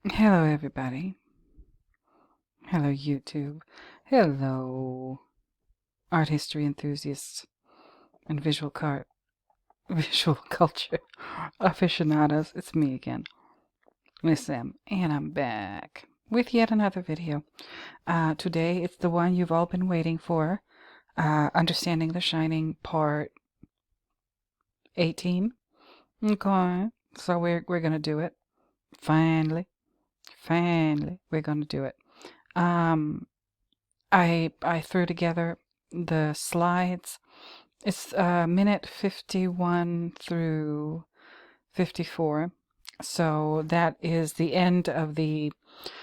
Hello, everybody. Hello, YouTube. Hello, art history enthusiasts and visual culture aficionados. It's me again, Miss M, and I'm back with yet another video. Today, it's the one you've all been waiting for. Understanding the Shining, part 18. Okay, so we're gonna do it. Finally, we're gonna do it. Um, I threw together the slides. It's minute 51 through 54. So that is the end of the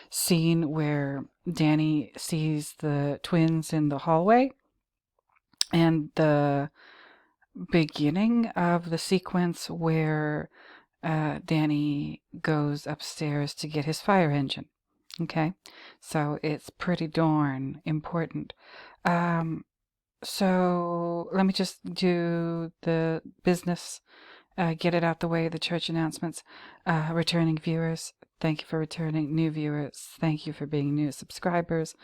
scene where Danny sees the twins in the hallway, and the beginning of the sequence where Danny goes upstairs to get his fire engine. Okay, so it's pretty darn important. Um, so let me just do the business, get it out the way, the church announcements. Returning viewers, thank you for returning. New viewers, thank you for being new subscribers.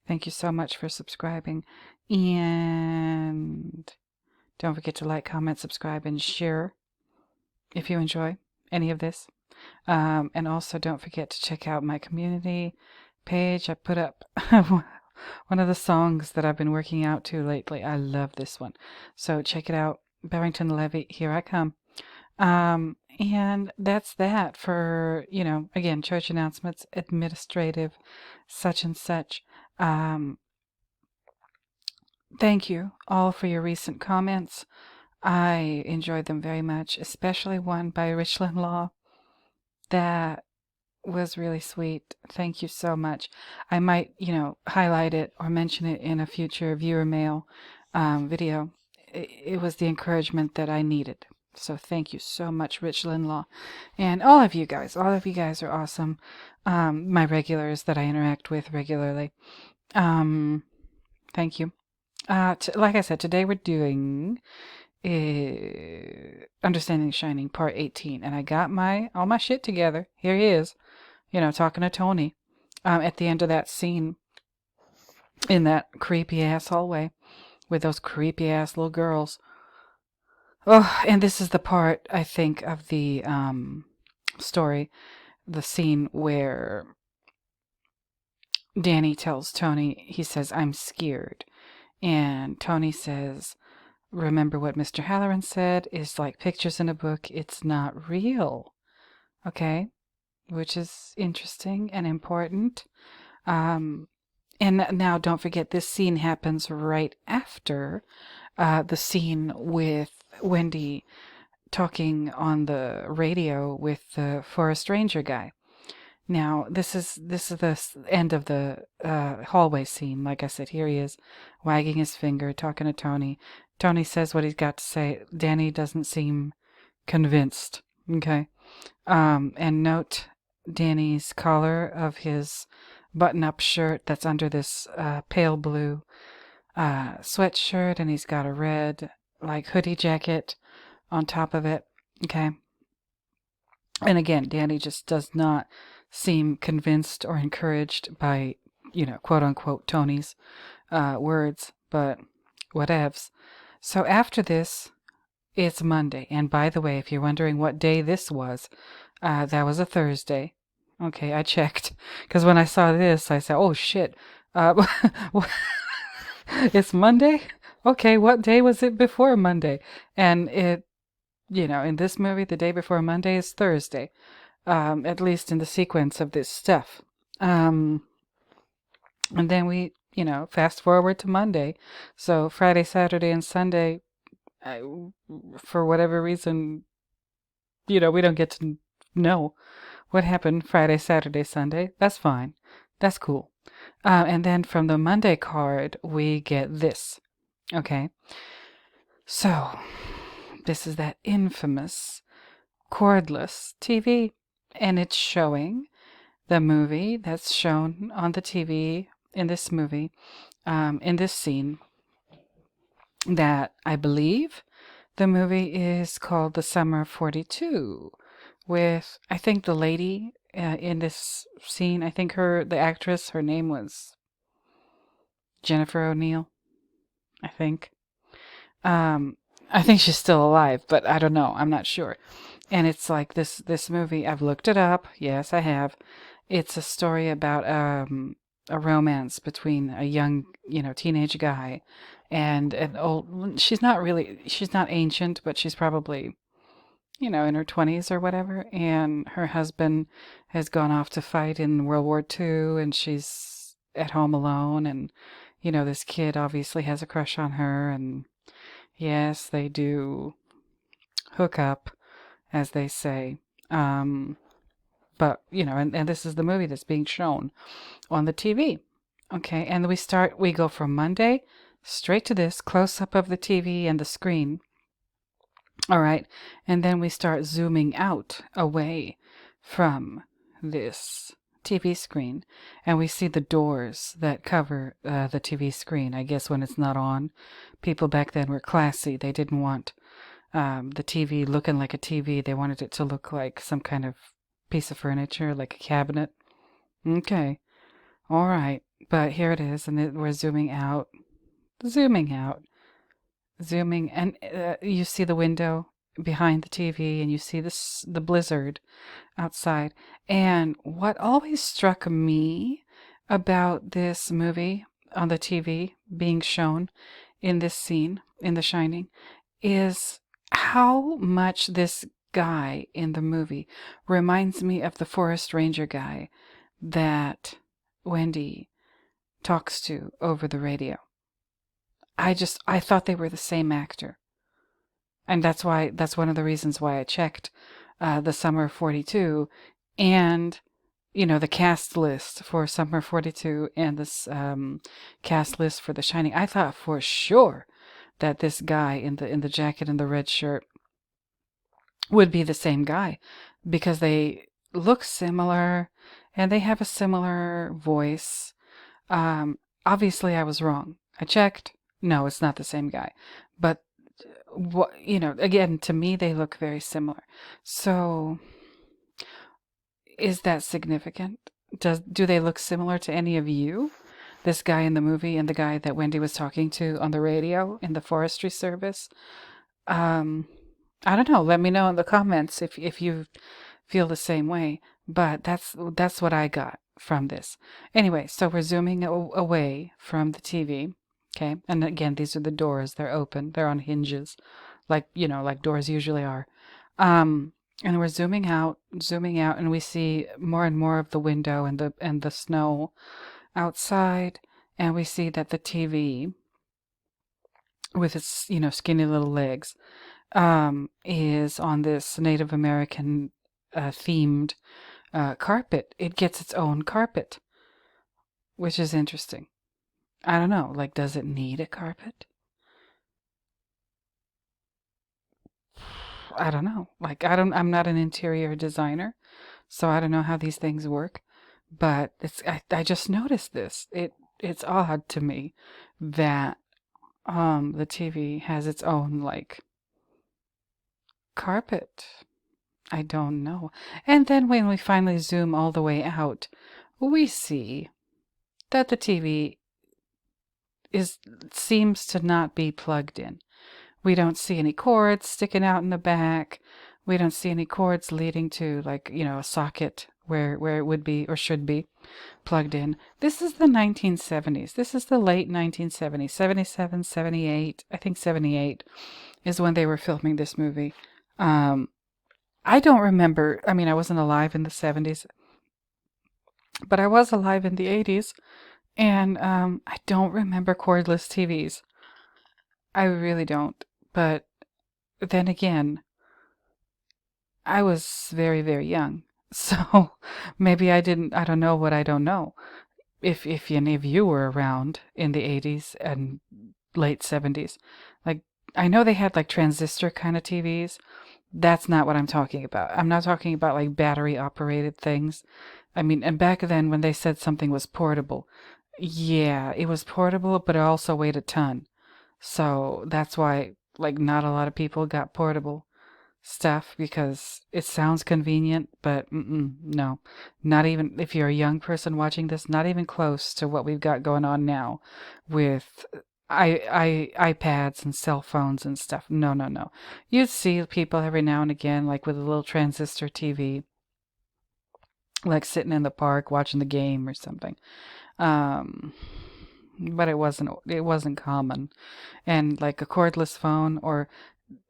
Thank you so much for subscribing. And don't forget to like, comment, subscribe, and share if you enjoy any of this. And also don't forget to check out my community page. I put up one of the songs that I've been working out to lately. I love this one. So check it out. Barrington Levy, Here I Come. And that's that for, again, church announcements, administrative, such and such. Thank you all for your recent comments. I enjoyed them very much, especially one by Richland Law. That was really sweet. Thank you so much. I might, highlight it or mention it in a future viewer mail video. It was the encouragement that I needed. So thank you so much, Richland Law. And all of you guys are awesome. My regulars that I interact with regularly. Thank you. Like I said, today we're doing Understanding Shining, part 18. And I got all my shit together. Here he is, talking to Tony at the end of that scene in that creepy ass hallway with those creepy ass little girls. Oh, and this is the part, I think, of the story, the scene where Danny tells Tony, he says, "I'm scared." And Tony says, "Remember what Mr. Halloran said, is like pictures in a book, it's not real." Okay? Which is interesting and important. And now don't forget, this scene happens right after the scene with Wendy talking on the radio with the forest ranger guy. Now, this is the end of the hallway scene. Like I said, here he is, wagging his finger, talking to Tony. Tony says what he's got to say. Danny doesn't seem convinced. Okay. And note Danny's collar of his button-up shirt that's under this pale blue sweatshirt, and he's got a red hoodie jacket on top of it. Okay. And again, Danny just does not seem convinced or encouraged by, quote unquote, Tony's words, but whatevs. So after this, it's Monday. And by the way, if you're wondering what day this was, that was a Thursday. Okay, I checked. Because when I saw this, I said, oh shit. It's Monday? Okay, what day was it before Monday? And it, in this movie, the day before Monday is Thursday. At least in the sequence of this stuff. And then we, fast forward to Monday. So Friday, Saturday, and Sunday, for whatever reason, we don't get to know what happened Friday, Saturday, Sunday. That's fine. That's cool. And then from the Monday card, we get this. Okay. So, this is that infamous cordless TV. And it's showing the movie that's shown on the TV in this movie, in this scene, that I believe the movie is called The Summer of 42, with, I think, the lady in this scene. I think the actress, her name was Jennifer O'Neill, I think. Um, I think she's still alive, but I don't know. I'm not sure. And it's like this movie. I've looked it up. Yes, I have. It's a story about a romance between a young, teenage guy and an old. She's not ancient, but she's probably, in her 20s or whatever. And her husband has gone off to fight in World War II, and she's at home alone. And this kid obviously has a crush on her, and yes, they do hook up, as they say. But, and this is the movie that's being shown on the TV. Okay, and we go from Monday straight to this close up of the TV and the screen. All right, and then we start zooming out away from this TV screen, and we see the doors that cover the TV screen. I guess when it's not on, people back then were classy. They didn't want the TV looking like a TV. They wanted it to look like some kind of piece of furniture, like a cabinet. Okay, all right, but here it is, and we're zooming out, zooming out, zooming, and you see the window behind the TV, and you see the blizzard outside. And what always struck me about this movie on the TV being shown in this scene in The Shining is how much this guy in the movie reminds me of the forest ranger guy that Wendy talks to over the radio. I thought they were the same actor. And that's one of the reasons why I checked the Summer of 42 and, the cast list for Summer 42 and this cast list for The Shining. I thought for sure that this guy in the jacket and the red shirt would be the same guy because they look similar and they have a similar voice. Obviously, I was wrong. I checked. No, it's not the same guy. But again, to me, they look very similar. So, is that significant? Do they look similar to any of you? This guy in the movie and the guy that Wendy was talking to on the radio in the forestry service? I don't know. Let me know in the comments if you feel the same way. But that's what I got from this. Anyway, so we're zooming away from the TV. Okay, and again, these are the doors. They're open. They're on hinges, like doors usually are. And we're zooming out, and we see more and more of the window and the snow outside, and we see that the TV, with its skinny little legs, is on this Native American themed carpet. It gets its own carpet, which is interesting. I don't know, like, does it need a carpet? I don't know. Like, I'm not an interior designer, so I don't know how these things work, but I just noticed this. It's odd to me that the TV has its own, like, carpet. I don't know. And then when we finally zoom all the way out, we see that the TV seems to not be plugged in. We don't see any cords sticking out in the back. We don't see any cords leading to, like, a socket where it would be or should be plugged in. This is the 1970s. This is the late 1970s, 77, 78. I think 78 is when they were filming this movie. I don't remember. I mean, I wasn't alive in the 70s, but I was alive in the 80s. And I don't remember cordless TVs. I really don't. But then again, I was very, very young. So maybe I don't know what I don't know. If any of you were around in the 80s and late 70s. Like, I know they had like transistor kind of TVs. That's not what I'm talking about. I'm not talking about like battery operated things. I mean, and back then when they said something was portable, yeah, it was portable, but it also weighed a ton. So that's why, like, not a lot of people got portable stuff because it sounds convenient, but no, not even if you're a young person watching this, not even close to what we've got going on now with iPads and cell phones and stuff. No, no, no. You'd see people every now and again, like with a little transistor TV, like sitting in the park watching the game or something. Um, but it wasn't common. And like a cordless phone, or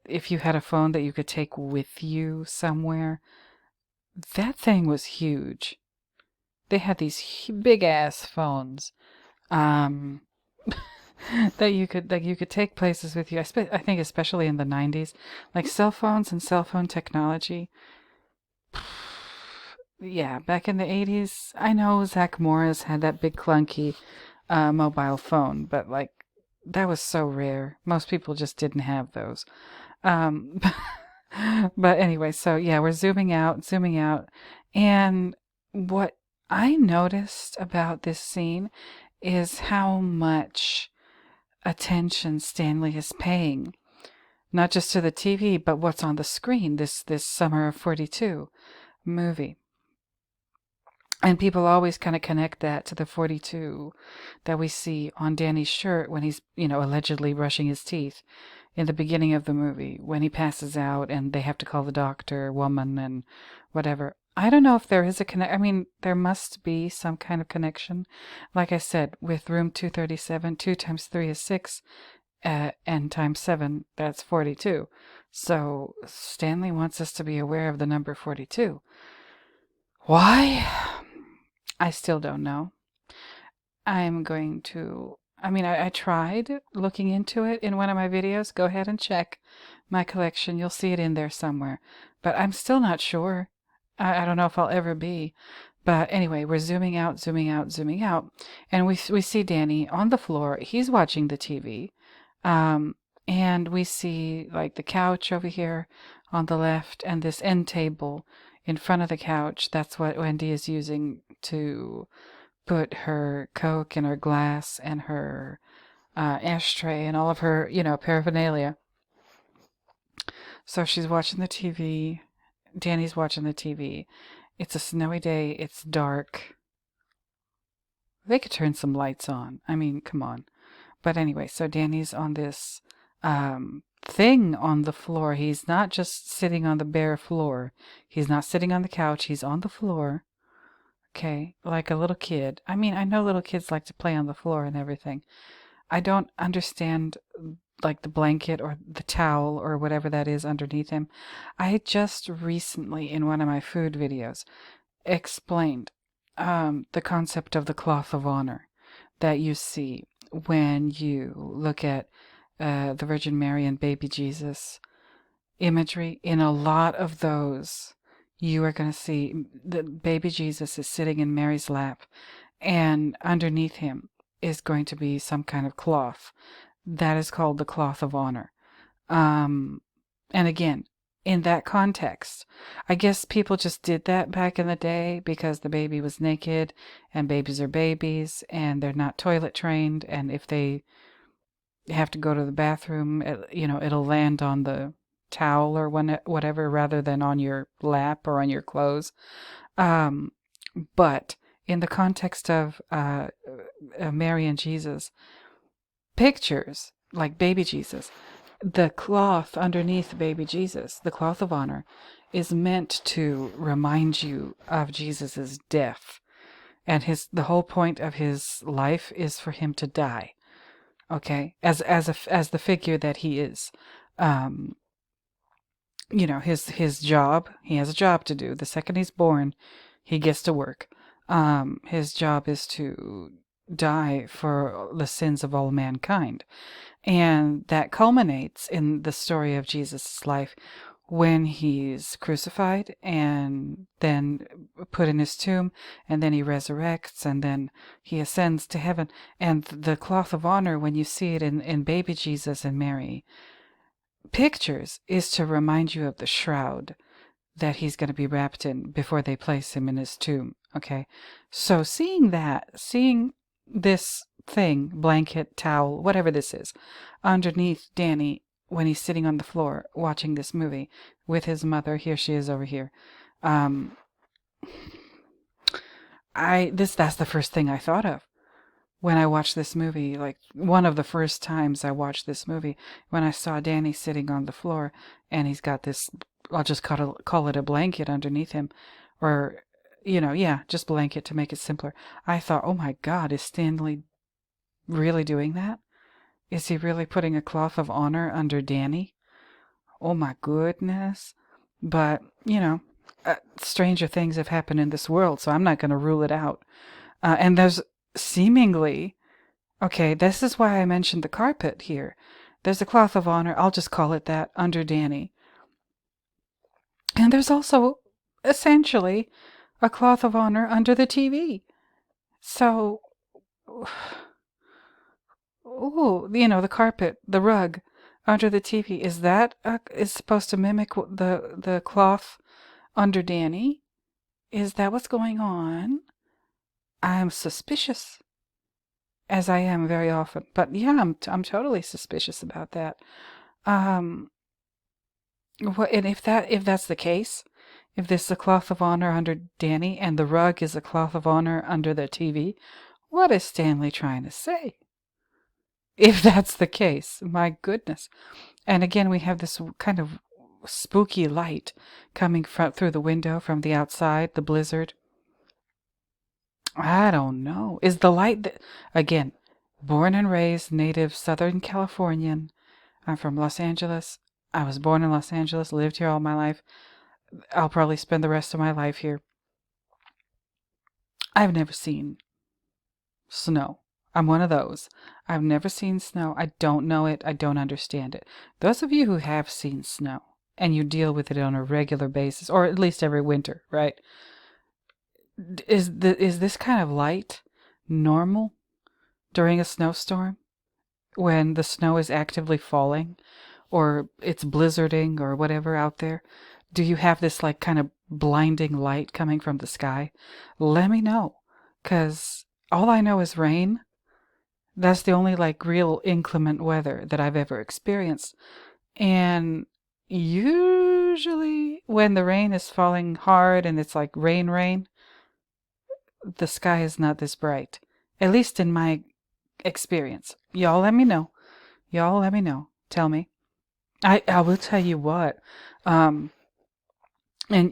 if you had a phone that you could take with you somewhere, that thing was huge. They had these big ass phones, um, that you could take places with you. I think especially in the 90s, like cell phones and cell phone technology. Yeah, back in the 80s, I know Zach Morris had that big clunky mobile phone, but like that was so rare. Most people just didn't have those. Um, but anyway, so yeah, we're zooming out, and what I noticed about this scene is how much attention Stanley is paying, not just to the TV, but what's on the screen. This Summer of '42 movie. And people always kind of connect that to the 42 that we see on Danny's shirt when he's, allegedly brushing his teeth in the beginning of the movie, when he passes out and they have to call the doctor, woman, and whatever. I don't know if there is a connect. I mean, there must be some kind of connection. Like I said, with room 237, 2 times 3 is 6, and times 7, that's 42. So Stanley wants us to be aware of the number 42. Why? I still don't know. I'm going to. I tried looking into it in one of my videos. Go ahead and check my collection. You'll see it in there somewhere. But I'm still not sure. I don't know if I'll ever be. But anyway, we're zooming out, zooming out, zooming out. And we see Danny on the floor. He's watching the TV. And we see like the couch over here on the left and this end table in front of the couch. That's what Wendy is using to put her Coke and her glass and her ashtray and all of her, paraphernalia. So she's watching the TV. Danny's watching the TV. It's a snowy day. It's dark. They could turn some lights on. I mean, come on. But anyway, so Danny's on this thing on the floor. He's not just sitting on the bare floor. He's not sitting on the couch. He's on the floor. Okay, like a little kid. I mean, I know little kids like to play on the floor and everything. I don't understand like the blanket or the towel or whatever that is underneath him. I just recently, in one of my food videos, explained the concept of the cloth of honor that you see when you look at the Virgin Mary and baby Jesus imagery. In a lot of those, you are going to see that baby Jesus is sitting in Mary's lap, and underneath him is going to be some kind of cloth. That is called the cloth of honor. And again, in that context, I guess people just did that back in the day because the baby was naked, and babies are babies, and they're not toilet trained, and if they have to go to the bathroom, it'll land on the towel or whatever rather than on your lap or on your clothes. But in the context of Mary and Jesus, pictures like baby Jesus, the cloth underneath baby Jesus, the cloth of honor, is meant to remind you of Jesus's death. And the whole point of his life is for him to die. Okay, as the figure that he is. His job, he has a job to do. The second he's born, he gets to work. His job is to die for the sins of all mankind. And that culminates in the story of Jesus' life when he's crucified and then put in his tomb, and then he resurrects, and then he ascends to heaven. And the cloth of honor, when you see it in baby Jesus and Mary pictures, is to remind you of the shroud that he's going to be wrapped in before they place him in his tomb. Okay, so seeing this thing, blanket, towel, whatever this is, underneath Danny when he's sitting on the floor watching this movie with his mother. Here she is over here. Um, that's the first thing I thought of when I watched this movie. Like one of the first times I watched this movie, when I saw Danny sitting on the floor and he's got this, I'll just call it a blanket underneath him, or yeah, just blanket to make it simpler. I thought, oh my God, is Stanley really doing that? Is he really putting a cloth of honor under Danny? Oh my goodness. But, stranger things have happened in this world, so I'm not going to rule it out. And there's seemingly, okay, this is why I mentioned the carpet here. There's a cloth of honor, I'll just call it that, under Danny. And there's also, essentially, a cloth of honor under the TV. So, the carpet, the rug under the TV, is supposed to mimic the cloth under Danny? Is that what's going on? I'm suspicious, as I am very often. But yeah, I'm totally suspicious about that. And if that's the case, if this is a cloth of honor under Danny and the rug is a cloth of honor under the TV, what is Stanley trying to say? If that's the case, my goodness. And again, we have this kind of spooky light coming through the window from the outside, the blizzard. I don't know. Is the light again, born and raised native Southern Californian. I'm from Los Angeles. I was born in Los Angeles, lived here all my life. I'll probably spend the rest of my life here. I've never seen snow. I'm one of those. I've never seen snow. I don't know it. I don't understand it. Those of you who have seen snow and you deal with it on a regular basis, or at least every winter, right? Is this kind of light normal during a snowstorm when the snow is actively falling or it's blizzarding or whatever out there? Do you have this like kind of blinding light coming from the sky? Let me know, because all I know is rain. That's the only like real inclement weather that I've ever experienced. And usually when the rain is falling hard and it's like rain, the sky is not this bright. At least in my experience. Y'all let me know. Tell me. I will tell you what. And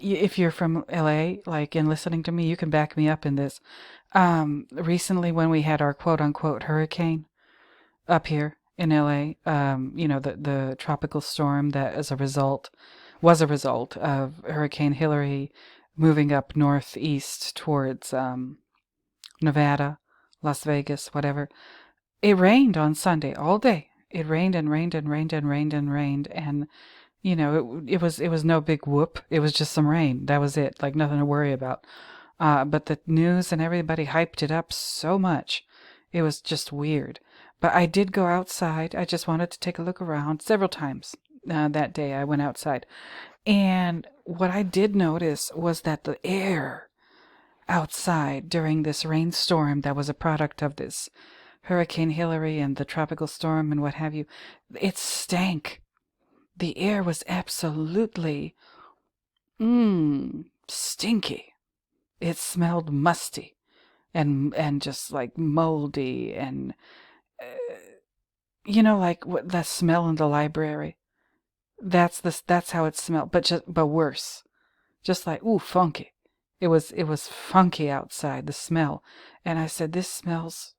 if you're from LA, like, and listening to me, you can back me up in this. Recently when we had our quote unquote hurricane up here in LA, the tropical storm that was a result of Hurricane Hillary moving up northeast towards Nevada, Las Vegas, whatever. It rained on Sunday all day. It rained and rained and rained and rained and rained, and it was no big whoop. It was just some rain. That was it. Like nothing to worry about. But the news and everybody hyped it up so much. It was just weird. But I did go outside. I just wanted to take a look around several times that day. I went outside. And what I did notice was that the air outside during this rainstorm that was a product of this Hurricane Hillary and the tropical storm and what have you, it stank. The air was absolutely stinky. It smelled musty and just like moldy and like what that smell in the library. That's how it smelled, but worse. Just like funky. It was funky outside, the smell. And I said, this smells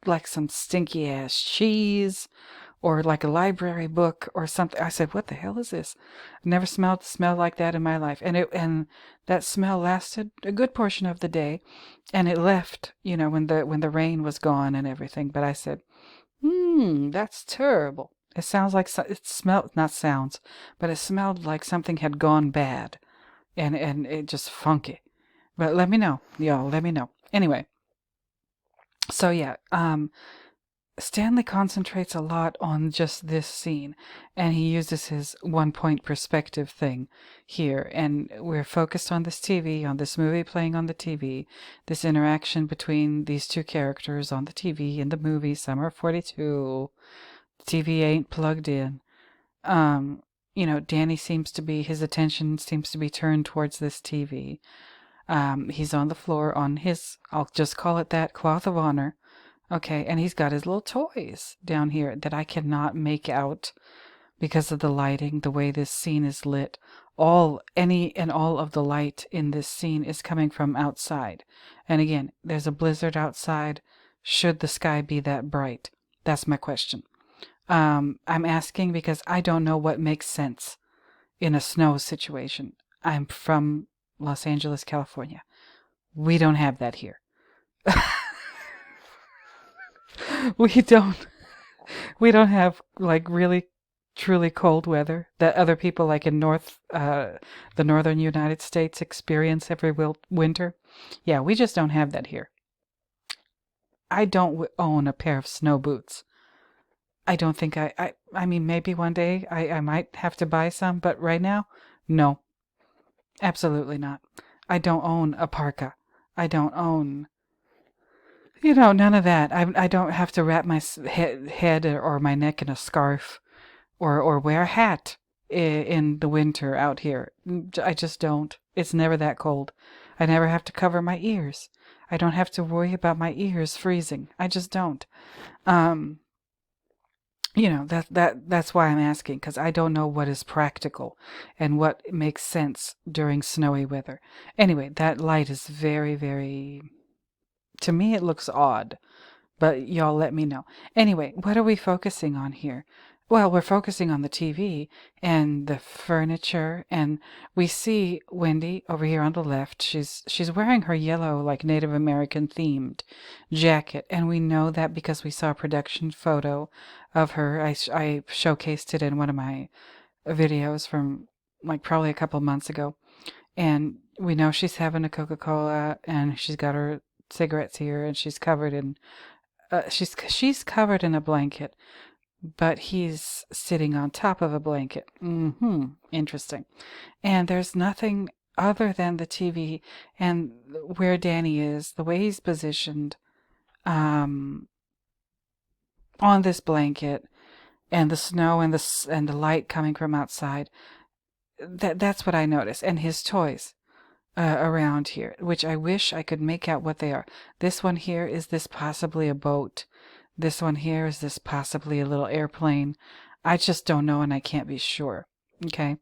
like some stinky ass cheese or like a library book or something. I said, what the hell is this? I've never smelled a smell like that in my life. And that smell lasted a good portion of the day, and it left, when the rain was gone and everything. But I said, that's terrible. It sounds like it smelled, not sounds, but it smelled like something had gone bad, and it just funky. But let me know, y'all. Let me know. Anyway, so yeah, Stanley concentrates a lot on just this scene, and he uses his 1-point perspective thing here, and we're focused on this TV, on this movie playing on the TV, this interaction between these two characters on the TV in the movie Summer of 42. TV ain't plugged in. Um, Danny his attention seems to be turned towards this TV. He's on the floor on his, I'll just call it that, cloth of honor. Okay, and he's got his little toys down here that I cannot make out because of the lighting, the way this scene is lit. Any and all of the light in this scene is coming from outside. And again, there's a blizzard outside. Should the sky be that bright? That's my question. I'm asking because I don't know what makes sense in a snow situation. I'm from Los Angeles, California. We don't have that here. we don't we don't have like really truly cold weather that other people like in the northern United States experience every winter. Yeah, we just don't have that here. I don't own a pair of snow boots. I don't think I mean, maybe one day I might have to buy some, but right now, no, absolutely not. I don't own a parka. I don't own, none of that. I don't have to wrap my head or my neck in a scarf or wear a hat in the winter out here. I just don't. It's never that cold. I never have to cover my ears. I don't have to worry about my ears freezing. I just don't. Um, that's why I'm asking, because I don't know what is practical and what makes sense during snowy weather. Anyway, that light is very, very, to me it looks odd, but y'all let me know. Anyway, what are we focusing on here? Well, we're focusing on the TV and the furniture, and we see Wendy over here on the left. She's wearing her yellow, like Native American themed jacket, and we know that because we saw a production photo of her. I showcased it in one of my videos from like probably a couple months ago, and we know she's having a Coca-Cola, and she's got her cigarettes here, and she's covered in she's covered in a blanket, but he's sitting on top of a blanket. Interesting. And there's nothing other than the TV and where Danny is, the way he's positioned on this blanket, and the snow and the light coming from outside. That's what I noticed. And his toys around here, which I wish I could make out what they are. This one here, is this possibly a boat? This one here, is this possibly a little airplane? I just don't know, and I can't be sure. Okay.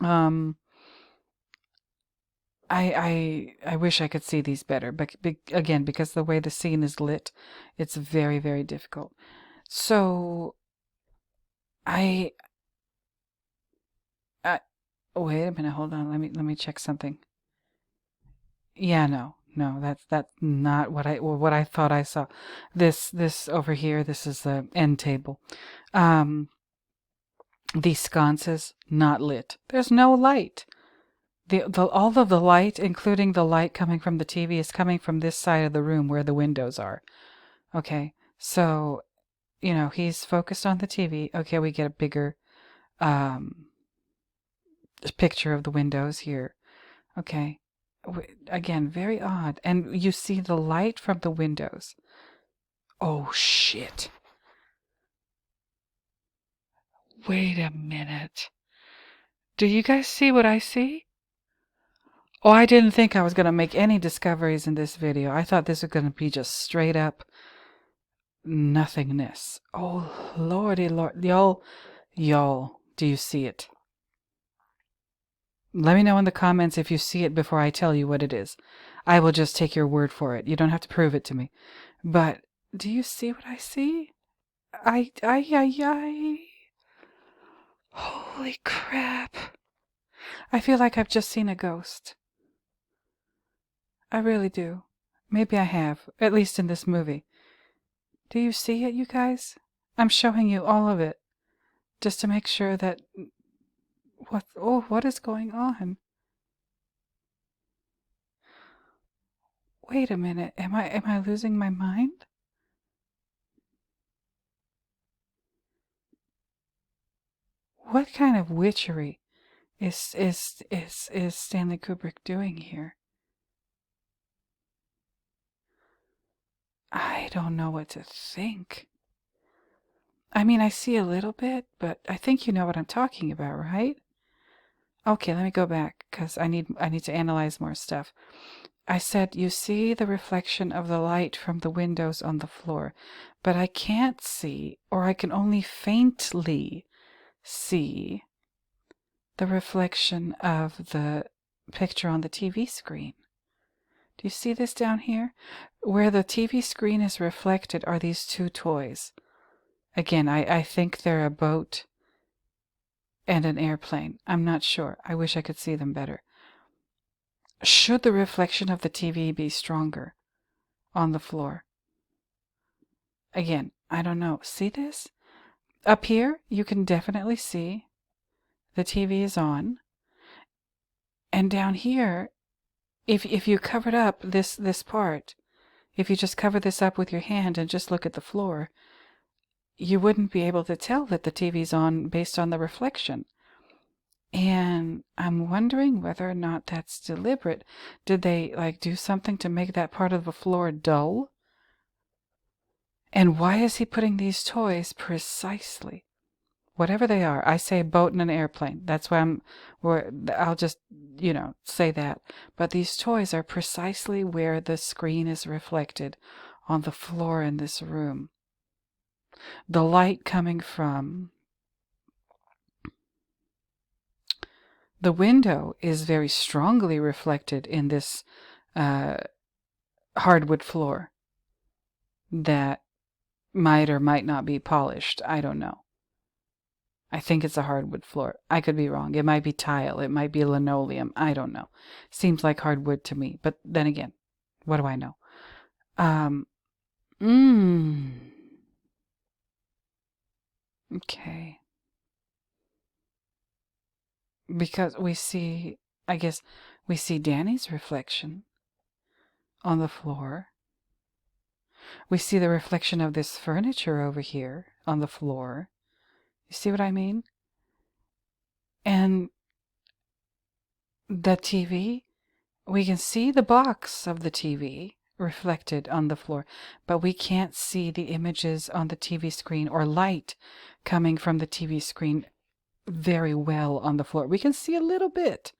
I wish I could see these better, but again, because the way the scene is lit, it's very, very difficult. So I wait a minute, hold on. Let me check something. Yeah, no, that's not what I thought I saw. This over here, this is the end table. These sconces not lit. There's no light. The all of the light, including the light coming from the TV, is coming from this side of the room where the windows are. Okay, so he's focused on the TV. Okay, we get a bigger picture of the windows here. Okay. Again, very odd. And you see the light from the windows. Oh, shit. Wait a minute. Do you guys see what I see? Oh, I didn't think I was going to make any discoveries in this video. I thought this was going to be just straight up nothingness. Oh, lordy lord. Y'all, do you see it? Let me know in the comments if you see it before I tell you what it is. I will just take your word for it. You don't have to prove it to me. But do you see what I see? I. Holy crap. I feel like I've just seen a ghost. I really do. Maybe I have, at least in this movie. Do you see it, you guys? I'm showing you all of it, just to make sure that... what is going on? Wait a minute, am I losing my mind? What kind of witchery is Stanley Kubrick doing here? I don't know what to think. I mean, I see a little bit, but I think you know what I'm talking about, right? Okay, let me go back because I need to analyze more stuff. I said you see the reflection of the light from the windows on the floor, but I can't see, or I can only faintly see the reflection of the picture on the TV screen. Do you see this down here? Where the TV screen is reflected are these two toys. Again, I think they're a boat and an airplane. I'm not sure. I wish I could see them better. Should the reflection of the TV be stronger on the floor? Again, I don't know. See this? Up here, you can definitely see the TV is on. And down here, if you covered up this part, if you just cover this up with your hand and just look at the floor, you wouldn't be able to tell that the TV's on based on the reflection. And I'm wondering whether or not that's deliberate. Did they do something to make that part of the floor dull? And why is he putting these toys precisely? Whatever they are, I say a boat and an airplane. That's why I'll just, say that. But these toys are precisely where the screen is reflected on the floor in this room. The light coming from the window is very strongly reflected in this hardwood floor that might or might not be polished. I don't know. I think it's a hardwood floor. I could be wrong. It might be tile. It might be linoleum. I don't know. Seems like hardwood to me. But then again, what do I know? Okay. Because I guess we see Danny's reflection on the floor. We see the reflection of this furniture over here on the floor. You see what I mean? And the TV, we can see the box of the TV reflected on the floor, but we can't see the images on the TV screen or light coming from the TV screen very well on the floor. We can see a little bit,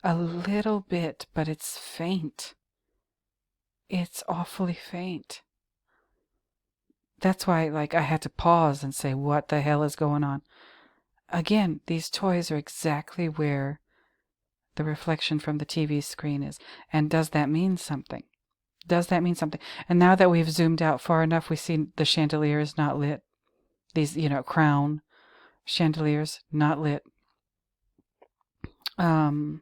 but it's faint. It's awfully faint. That's why, I had to pause and say, what the hell is going on? Again, these toys are exactly where the reflection from the TV screen is. And does that mean something? Does that mean something? And now that we've zoomed out far enough, we see the chandelier is not lit. These, crown chandeliers, not lit. No.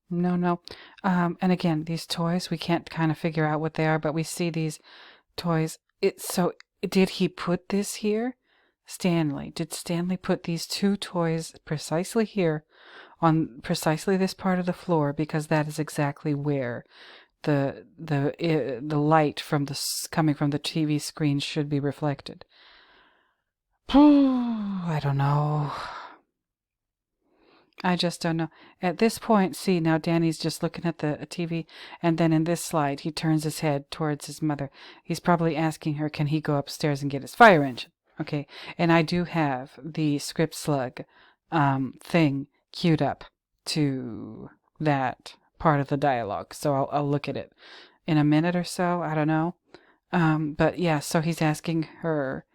No. And again, these toys, we can't kind of figure out what they are, but we see these toys. Did he put this here? Did Stanley put these two toys precisely here on precisely this part of the floor because that is exactly where the light coming from the TV screen should be reflected? I don't know. I just don't know. At this point, see, now Danny's just looking at the TV, and then in this slide, he turns his head towards his mother. He's probably asking her, can he go upstairs and get his fire engine? Okay, and I do have the script slug thing queued up to that part of the dialogue, so I'll look at it in a minute or so. I don't know. But yeah, so he's asking her,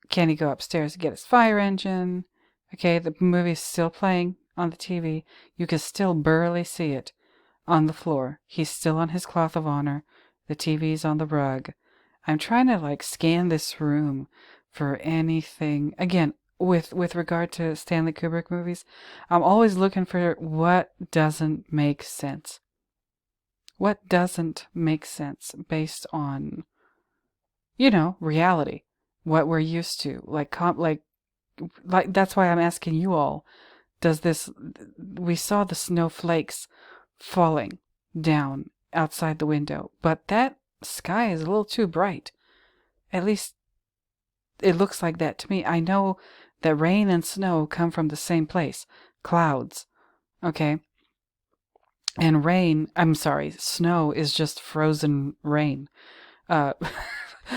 can he go upstairs and get his fire engine? Okay, the movie's still playing on the TV. You can still barely see it on the floor. He's still on his cloth of honor. The TV's on the rug. I'm trying to scan this room for anything. Again, with regard to Stanley Kubrick movies, I'm always looking for what doesn't make sense. What doesn't make sense based on, reality. What we're used to. That's why I'm asking you all, we saw the snowflakes falling down outside the window, but that sky is a little too bright. At least it looks like that to me. I know that rain and snow come from the same place, clouds, okay? And rain, I'm sorry, snow is just frozen rain, uh,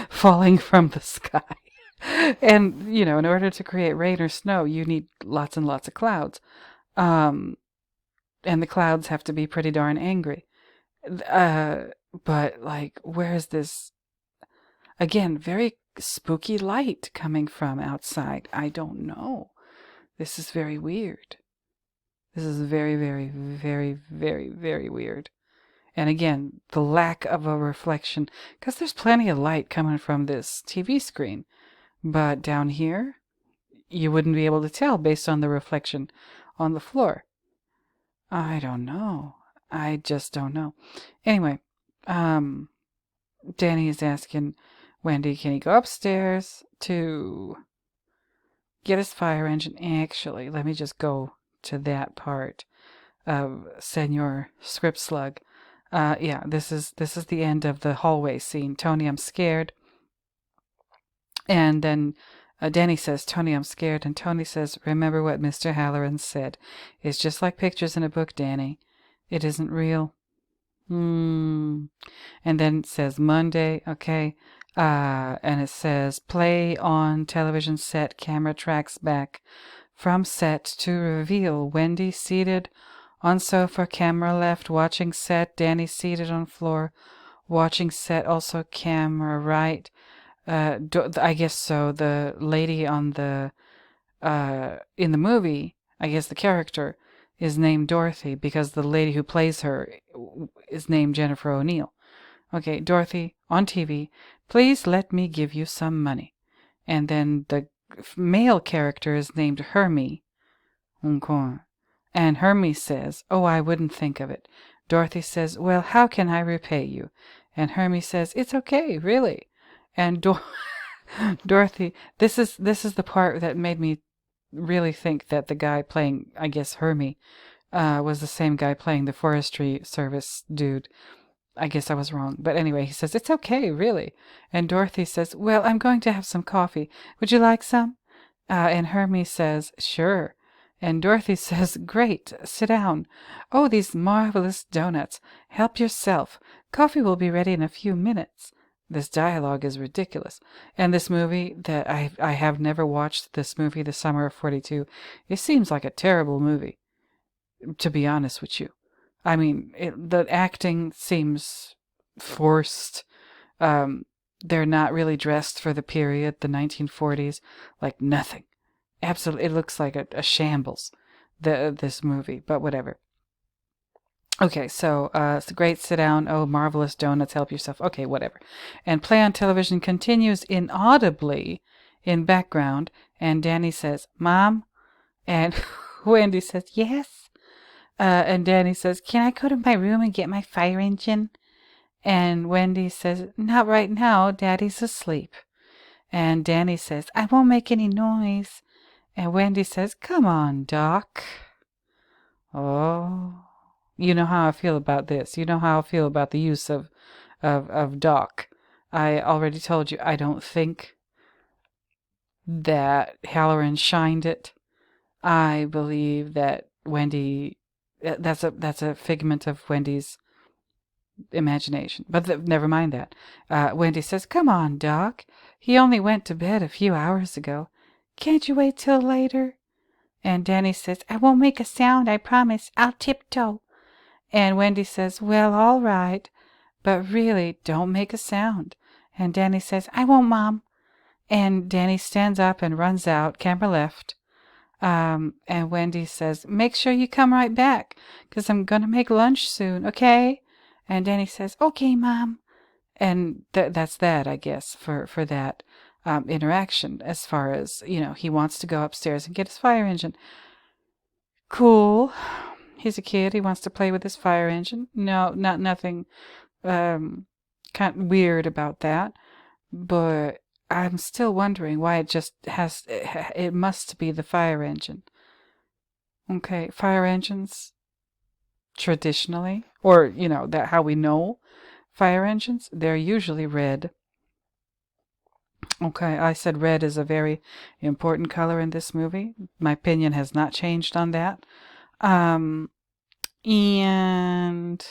falling from the sky. And, you know, in order to create rain or snow, you need lots and lots of clouds. Um, and the clouds have to be pretty darn angry. Uh, but, like, where's this, again, very spooky light coming from outside? I don't know. This is very weird. This is very, very, very, very, very weird. And again, the lack of a reflection, because there's plenty of light coming from this TV screen. But down here, you wouldn't be able to tell based on the reflection on the floor. I don't know. I just don't know. Anyway, um, Danny is asking Wendy, can he go upstairs to get his fire engine? Actually, let me just go to that part of Senor Script Slug. Yeah, this is the end of the hallway scene. Tony, I'm scared. And then Danny says, Tony, I'm scared. And Tony says, remember what Mr. Halloran said. It's just like pictures in a book, Danny. It isn't real. And then it says Monday, okay. And it says play on television set, camera tracks back from set to reveal Wendy seated on sofa, camera left, watching set, Danny seated on floor, watching set, also camera right. I guess so. The lady on the in the movie, I guess the character is named Dorothy because the lady who plays her is named Jennifer O'Neill. Okay, Dorothy on TV, please let me give you some money. And then the male character is named Hermie. Okay. And Hermie says, oh, I wouldn't think of it. Dorothy says, well, how can I repay you? And Hermie says, it's okay, really. And Dorothy, this is the part that made me really think that the guy playing, I guess, Hermie, was the same guy playing the forestry service dude. I guess I was wrong. But anyway, he says, it's okay, really. And Dorothy says, well, I'm going to have some coffee. Would you like some? And Hermie says, sure. And Dorothy says, great, sit down. Oh, these marvelous donuts. Help yourself. Coffee will be ready in a few minutes. This dialogue is ridiculous. And this movie, that I have never watched this movie, The Summer of 42. It seems like a terrible movie, to be honest with you. I mean, the acting seems forced. They're not really dressed for the period, the 1940s, like nothing. Absolutely, it looks like a shambles, this movie, but whatever. Okay, so it's a great sit down. Oh, marvelous donuts, help yourself. Okay, whatever. And play on television continues inaudibly in background, and Danny says, Mom? And Wendy says, yes. And Danny says, can I go to my room and get my fire engine? And Wendy says, not right now, Daddy's asleep. And Danny says, I won't make any noise. And Wendy says, come on, Doc. Oh, you know how I feel about this. You know how I feel about the use of Doc. I already told you I don't think that Halloran shined it. I believe that Wendy, that's a figment of Wendy's imagination. But never mind that. Wendy says, come on, Doc. He only went to bed a few hours ago. Can't you wait till later? And Danny says, I won't make a sound, I promise. I'll tiptoe. And Wendy says, well, all right. But really, don't make a sound. And Danny says, I won't, Mom. And Danny stands up and runs out, camera left. And Wendy says, make sure you come right back, 'cause I'm going to make lunch soon, okay? And Danny says, okay, Mom. And that's that, I guess, for that interaction, as far as, you know, he wants to go upstairs and get his fire engine. Cool. He's a kid. He wants to play with his fire engine. No, nothing kind of weird about that. But I'm still wondering why it just has, it must be the fire engine. Okay, fire engines, traditionally, or, you know, that how we know fire engines, they're usually red. Okay, I said red is a very important color in this movie. My opinion has not changed on that. And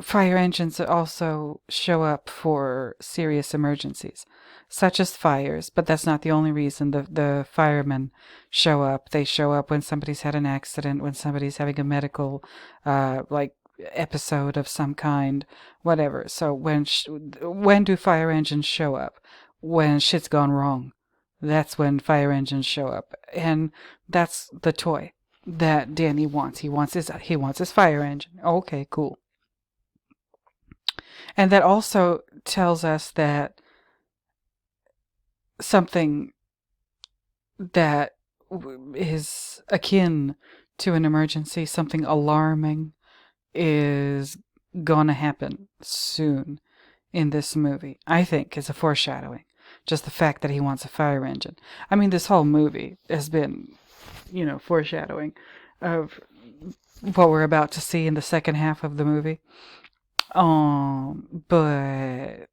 fire engines also show up for serious emergencies, such as fires, but that's not the only reason the firemen show up. They show up when somebody's had an accident, when somebody's having a medical, like, episode of some kind, whatever. So when do fire engines show up? When shit's gone wrong. That's when fire engines show up, and that's the toy that Danny wants. He wants his fire engine. Okay, cool. And that also tells us that something that is akin to an emergency, something alarming, is gonna happen soon in this movie. I think is a foreshadowing. Just the fact that he wants a fire engine. I mean, this whole movie has been, foreshadowing of what we're about to see in the second half of the movie. But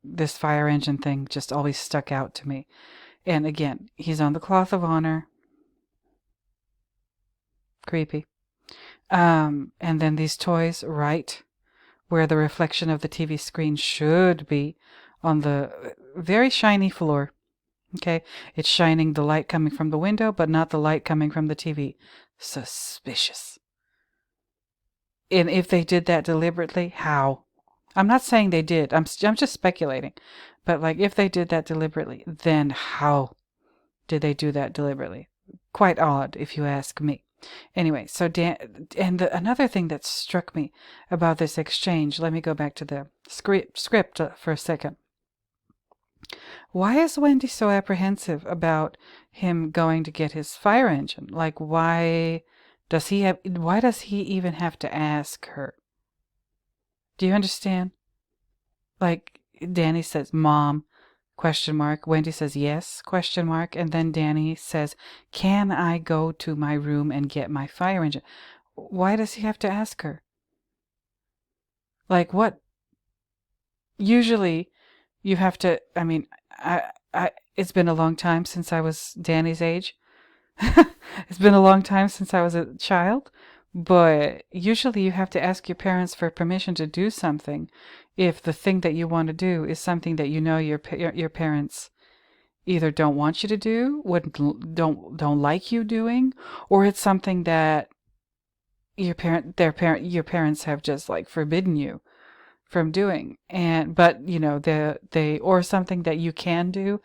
this fire engine thing just always stuck out to me. And again, he's on the cloth of honor. Creepy. And then these toys, right where the reflection of the TV screen should be, on the very shiny floor. Okay? It's shining the light coming from the window, but not the light coming from the TV. Suspicious. And if they did that deliberately, how? I'm not saying they did. I'm just speculating. But like, if they did that deliberately, then how did they do that deliberately? Quite odd, if you ask me. Anyway, so another thing that struck me about this exchange, let me go back to the script for a second. Why is Wendy so apprehensive about him going to get his fire engine? Like, why does he even have to ask her? Do you understand? Like, Danny says, "Mom," question mark. Wendy says, "Yes," question mark. And then Danny says, "Can I go to my room and get my fire engine?" Why does he have to ask her? Like, what? Usually you have to, I mean, it's been a long time since I was Danny's age. It's been a long time since I was a child, but usually you have to ask your parents for permission to do something if the thing that you want to do is something that your parents either don't want you to do, don't like you doing, or it's something that your parents have just like forbidden you from doing. But they or something that you can do,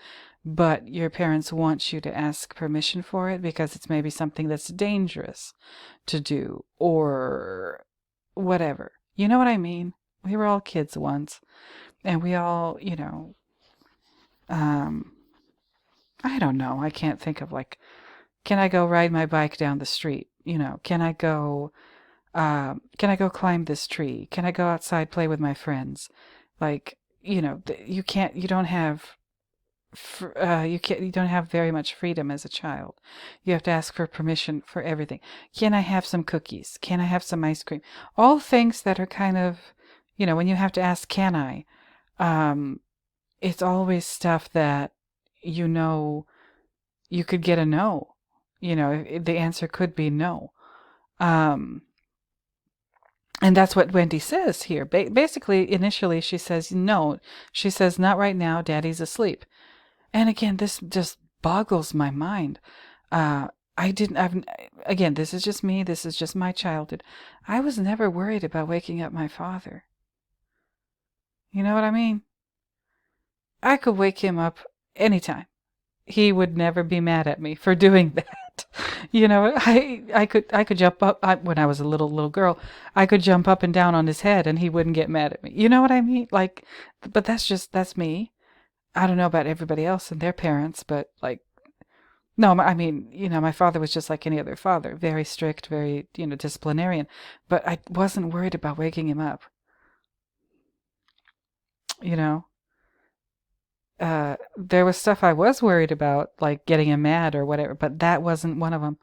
but your parents want you to ask permission for it because it's maybe something that's dangerous to do or whatever. You know what I mean? We were all kids once, and we all, I don't know. I can't think of, like, can I go ride my bike down the street? Can I go climb this tree? Can I go outside, play with my friends? Like, you can't, you don't have, you don't have very much freedom as a child. You have to ask for permission for everything. Can I have some cookies? Can I have some ice cream? All things that are kind of, when you have to ask, can I? It's always stuff that, you could get a no. The answer could be no. Um, And that's what Wendy says here. Basically, initially, she says, no. She says, not right now, Daddy's asleep. And again, this just boggles my mind. Again, this is just me. This is just my childhood. I was never worried about waking up my father. You know what I mean? I could wake him up anytime. He would never be mad at me for doing that. I could jump up when I was a little girl. I could jump up and down on his head and he wouldn't get mad at me. You know what I mean? Like, but that's me. I don't know about everybody else and their parents, but like, no, I mean, my father was just like any other father, very strict, very, disciplinarian, but I wasn't worried about waking him up. You know, there was stuff I was worried about, like getting him mad or whatever, but that wasn't one of them.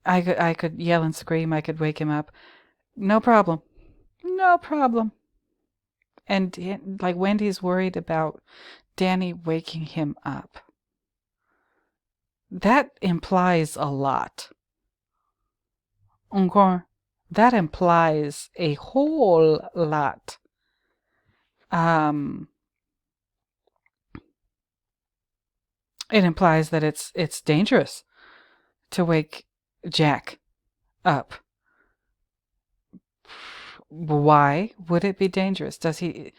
I could yell and scream. I could wake him up. No problem. No problem. And like, Wendy's worried about Danny waking him up. That implies a lot. Okay? That implies a whole lot. Um, it implies that it's dangerous to wake Jack up. Why would it be dangerous? Does he,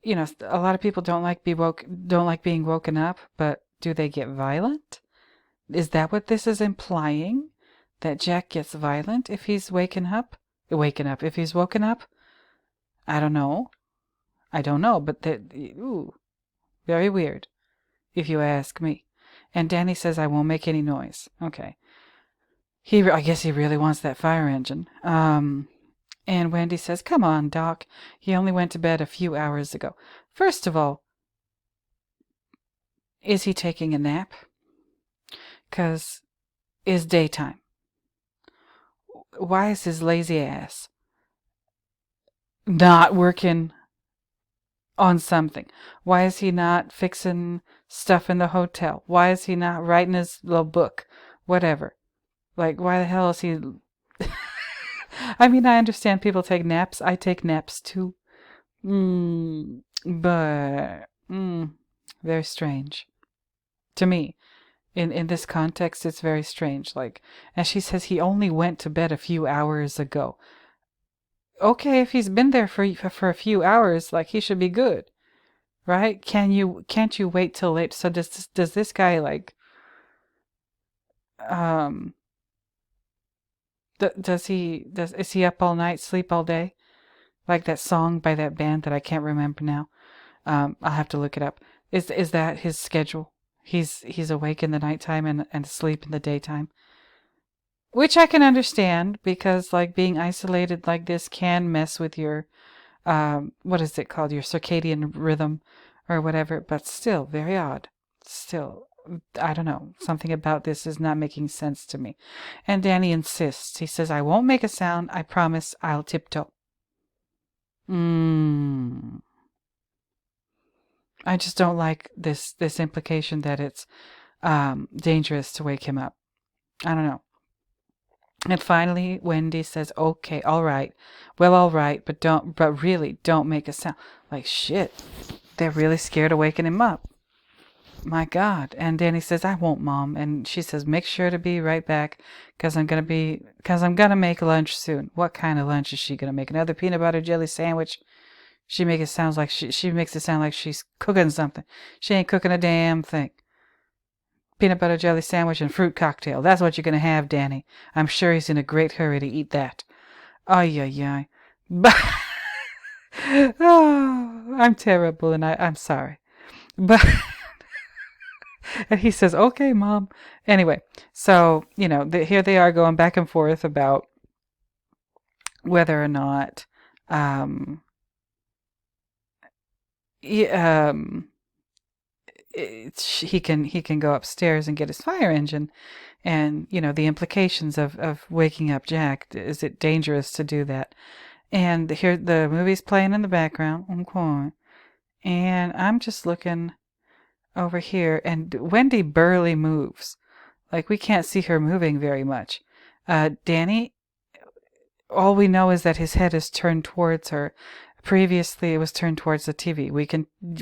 a lot of people don't like being woken up, but do they get violent? Is that what this is implying? That Jack gets violent if he's if he's woken up? I don't know. But ooh, very weird, if you ask me. And Danny says I won't make any noise. Okay. I guess he really wants that fire engine. And Wendy says, "Come on, Doc. He only went to bed a few hours ago." First of all, is he taking a nap? 'Cause it's daytime. Why is his lazy ass not working on something? Why is he not fixing stuff in the hotel? Why is he not writing his little book? Whatever. Like, why the hell is he... I mean, I understand people take naps. I take naps too. But very strange. To me, in this context, it's very strange. Like, and she says he only went to bed a few hours ago. Okay, if he's been there for a few hours, like, he should be good, right? Can't you wait till late? So does this guy, like, is he up all night, sleep all day, like that song by that band that I can't remember now? I'll have to look it up. Is that his schedule? He's awake in the nighttime and asleep in the daytime, which I can understand, because, like, being isolated like this can mess with your what is it called, your circadian rhythm or whatever. But still, very odd. Still, I don't know. Something about this is not making sense to me. And Danny insists. He says, "I won't make a sound. I promise. I'll tiptoe." I just don't like this implication that it's dangerous to wake him up. I don't know. And finally, Wendy says, "Okay, all right. Well, all right, but really don't make a sound." Like, shit. They're really scared of waking him up. My God. And Danny says, "I won't, Mom." And she says, "Make sure to be right back, because I'm going to make lunch soon." What kind of lunch is she going to make? Another peanut butter jelly sandwich? She makes it sound like she's cooking something. She ain't cooking a damn thing. Peanut butter jelly sandwich and fruit cocktail. That's what you're going to have, Danny. I'm sure he's in a great hurry to eat that. Ay, ay, ay. But oh, I'm terrible, and I'm sorry. But and he says, "Okay, Mom." Anyway, so, here they are going back and forth about whether or not he can go upstairs and get his fire engine, and the implications of waking up Jack. Is it dangerous to do that? And here the movie's playing in the background. Okay. And I'm just looking over here, and Wendy barely moves. Like, we can't see her moving very much. Danny, all we know is that his head is turned towards her. Previously, it was turned towards the TV.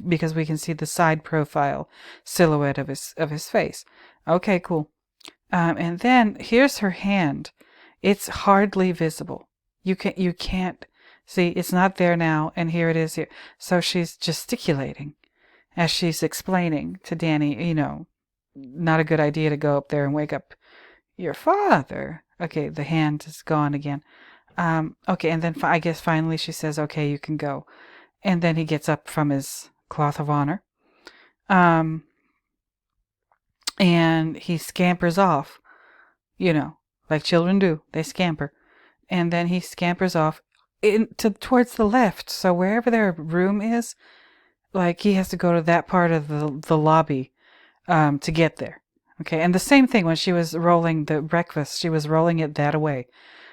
Because we can see the side profile silhouette of his face. Okay, cool. And then here's her hand. It's hardly visible. You can't see. It's not there now, and here it is here. So she's gesticulating as she's explaining to Danny, not a good idea to go up there and wake up your father. Okay, the hand is gone again. Okay, and then I guess finally she says, "Okay, you can go." And then he gets up from his cloth of honor. And he scampers off, like children do. They scamper. And then he scampers off towards the left. So wherever their room is, like, he has to go to that part of the lobby to get there. Okay, and the same thing when she was rolling the breakfast, she was rolling it that way.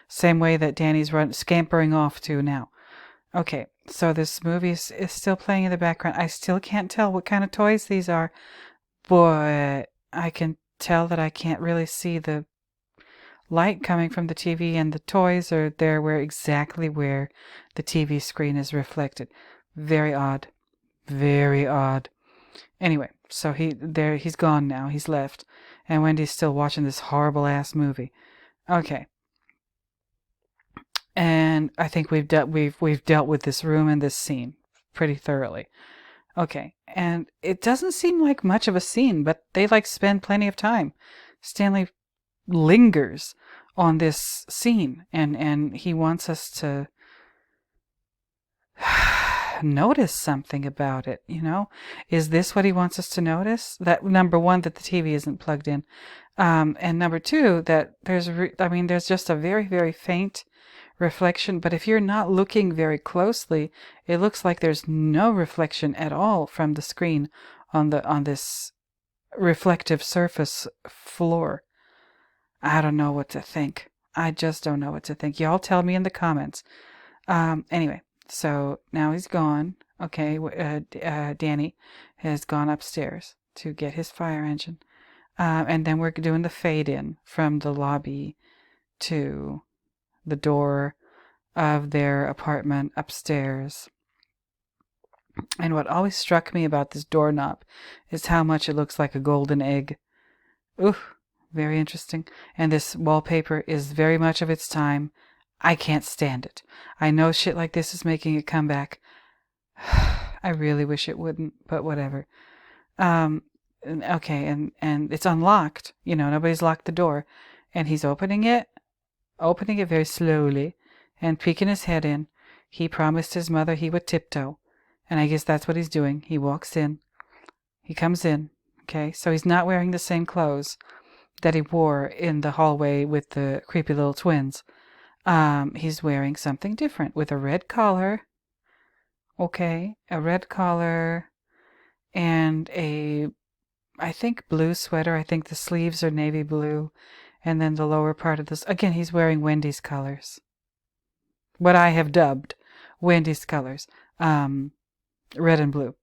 Same way that Danny's scampering off to now. Okay, so this movie is still playing in the background. I still can't tell what kind of toys these are, but I can tell that I can't really see the light coming from the TV, and the toys are there exactly where the TV screen is reflected. Very odd. Very odd. Anyway, so he's gone now. He's left. And Wendy's still watching this horrible ass movie. Okay. And I think we've dealt with this room and this scene pretty thoroughly. Okay. And it doesn't seem like much of a scene, but they spend plenty of time. Stanley lingers on this scene, and he wants us to notice something about it. Is this what he wants us to notice? That, number one, that the TV isn't plugged in, and number two, that there's just a very, very faint reflection, but if you're not looking very closely, it looks like there's no reflection at all from the screen on this reflective surface floor. I don't know what to think. I just don't know what to think. Y'all tell me in the comments. Anyway, so now he's gone. Okay, Danny has gone upstairs to get his fire engine. And then we're doing the fade in from the lobby to the door of their apartment upstairs. And what always struck me about this doorknob is how much it looks like a golden egg. Ooh. Very interesting. And this wallpaper is very much of its time. I can't stand it. I know shit like this is making a comeback. I really wish it wouldn't, but whatever. Okay, and it's unlocked. Nobody's locked the door. And he's opening it very slowly and peeking his head in. He promised his mother he would tiptoe. And I guess that's what he's doing. He walks in. He comes in. Okay, so he's not wearing the same clothes that he wore in the hallway with the creepy little twins. He's wearing something different with a red collar. Okay, a red collar and I think blue sweater. I think the sleeves are navy blue. And then the lower part of this, again, he's wearing Wendy's colors. What I have dubbed Wendy's colors. Red and blue.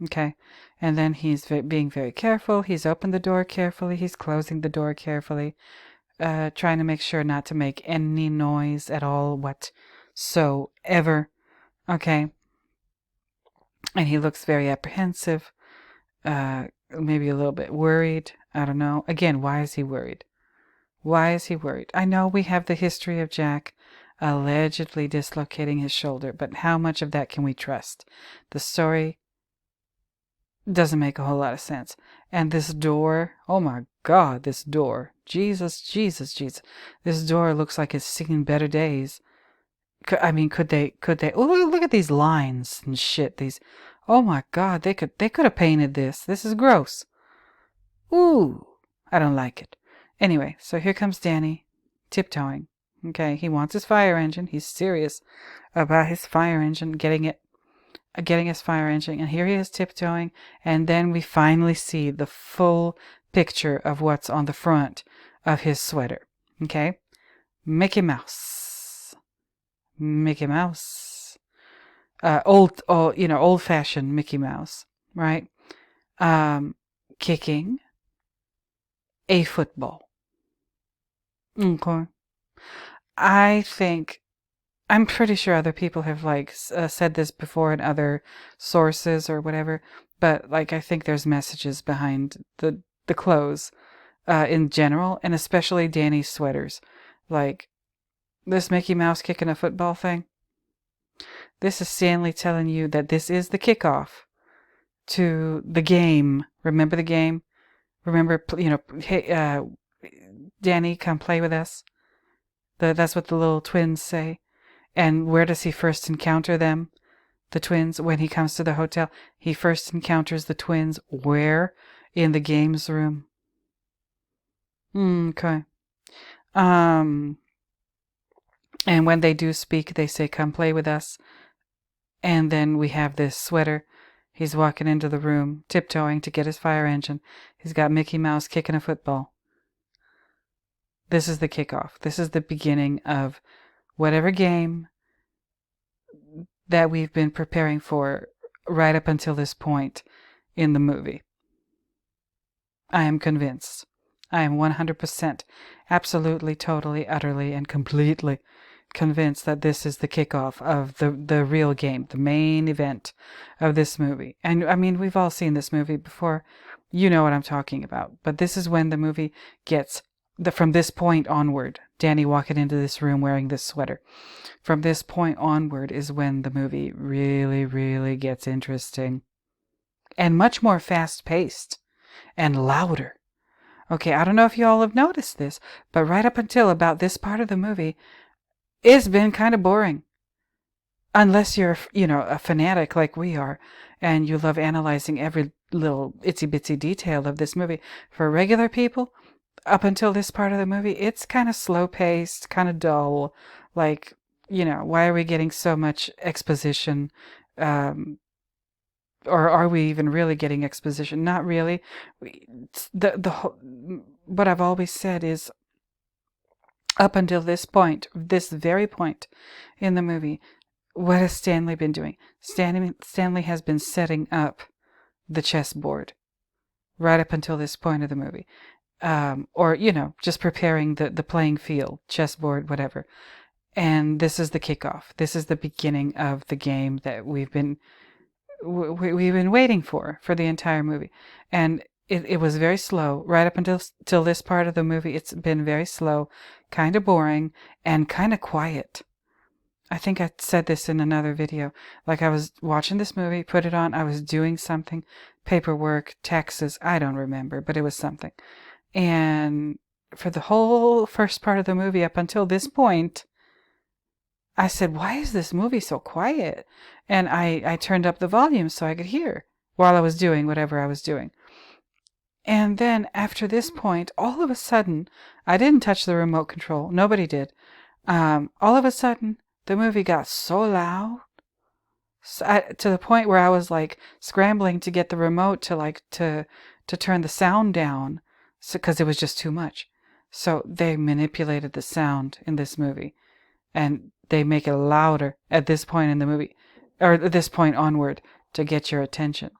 Okay, and then he's being very careful. He's opened the door carefully. He's closing the door carefully, trying to make sure not to make any noise at all whatsoever. Okay, and he looks very apprehensive, maybe a little bit worried. I don't know. Again, why is he worried? Why is he worried? I know we have the history of Jack allegedly dislocating his shoulder, but how much of that can we trust? The story doesn't make a whole lot of sense. And this door, oh my God, this door. Jesus, Jesus, Jesus. This door looks like it's seen better days. Could they, oh, look at these lines and shit. Oh my God, they could have painted this. This is gross. Ooh, I don't like it. Anyway, so here comes Danny, tiptoeing. Okay, he wants his fire engine. He's serious about his fire engine, getting his fire engine, and here he is tiptoeing, and then we finally see the full picture of what's on the front of his sweater. Okay, Mickey Mouse, old-fashioned Mickey Mouse, right? Kicking a football. Okay, I'm pretty sure other people have said this before in other sources or whatever, but I think there's messages behind the clothes in general, and especially Danny's sweaters. This Mickey Mouse kicking a football thing. This is Stanley telling you that this is the kickoff to the game. Remember the game? Remember, hey, Danny, come play with us. That's what the little twins say. And where does he first encounter them? The twins, when he comes to the hotel, he first encounters the twins where? In the games room. Okay. And when they do speak, they say, come play with us. And then we have this sweater. He's walking into the room, tiptoeing to get his fire engine. He's got Mickey Mouse kicking a football. This is the kickoff. This is the beginning of whatever game that we've been preparing for right up until this point in the movie. I am convinced. I am 100%, absolutely, totally, utterly, and completely convinced that this is the kickoff of the real game, the main event of this movie. And I mean, we've all seen this movie before. You know what I'm talking about. But this is when the movie gets from this point onward, Danny walking into this room wearing this sweater. From this point onward is when the movie really, really gets interesting and much more fast paced and louder. Okay, I don't know if you all have noticed this, but right up until about this part of the movie, it's been kind of boring. Unless you're, a fanatic like we are, and you love analyzing every little itsy bitsy detail of this movie. For regular people, up until this part of the movie, it's kind of slow paced, kind of dull. Like, why are we getting so much exposition? Or are we even really getting exposition? Not really. What I've always said is, up until this point, this very point in the movie, what has Stanley been doing? Stanley has been setting up the chessboard right up until this point of the movie. Or, just preparing the playing field, chessboard, whatever. And this is the kickoff. This is the beginning of the game that we've been waiting for the entire movie. And it was very slow right up until this part of the movie. It's been very slow, kind of boring, and kind of quiet. I think I said this in another video. Like, I was watching this movie, put it on, I was doing something, paperwork, taxes, I don't remember, but it was something. And for the whole first part of the movie up until this point, I said, why is this movie so quiet? And I turned up the volume so I could hear while I was doing whatever I was doing. And then after this point, all of a sudden, I didn't touch the remote control. Nobody did. All of a sudden, the movie got so loud, to the point where I was like scrambling to get the remote to turn the sound down, because it was just too much. So they manipulated the sound in this movie, and they make it louder at this point in the movie, or at this point onward, to get your attention.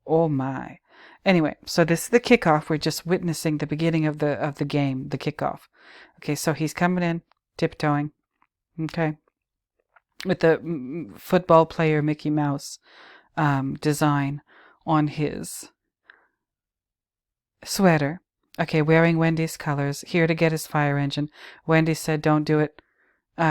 Oh my. Anyway, so this is the kickoff. We're just witnessing the beginning of the game, the kickoff. Okay, so he's coming in, tiptoeing. Okay. With the football player Mickey Mouse design on his sweater. Okay, wearing Wendy's colors, here to get his fire engine. Wendy said, don't do it.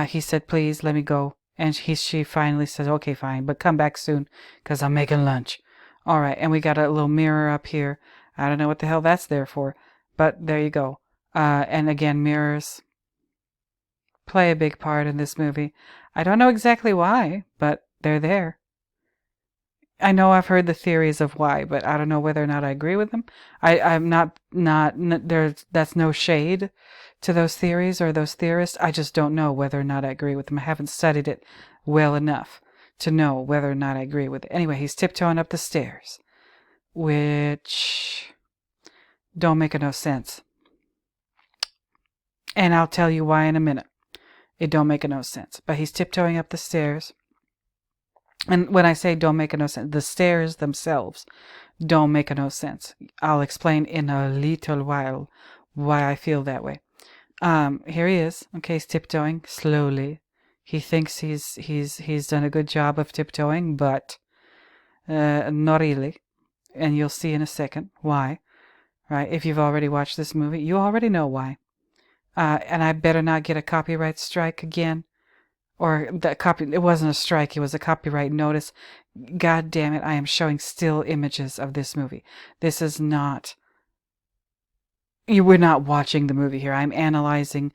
He said, please, let me go. And she finally says, okay, fine, but come back soon, because I'm making lunch. All right, and we got a little mirror up here. I don't know what the hell that's there for, but there you go. And again, mirrors play a big part in this movie. I don't know exactly why, but they're there. I know I've heard the theories of why, but I don't know whether or not I agree with them. I'm not there's that's no shade to those theories or those theorists. I just don't know whether or not I agree with them. I haven't studied it well enough to know whether or not I agree with it. Anyway, he's tiptoeing up the stairs, which don't make no sense. And I'll tell you why in a minute. It don't make no sense. But he's tiptoeing up the stairs. And when I say don't make no sense, the stairs themselves don't make no sense. I'll explain in a little while why I feel that way. Here he is. Okay, he's tiptoeing slowly. He thinks he's done a good job of tiptoeing, but not really. And you'll see in a second why. Right? If you've already watched this movie, you already know why. And I better not get a copyright strike again. Or it wasn't a strike, it was a copyright notice. God damn it, I am showing still images of this movie. This is not... We're not watching the movie here. I'm analyzing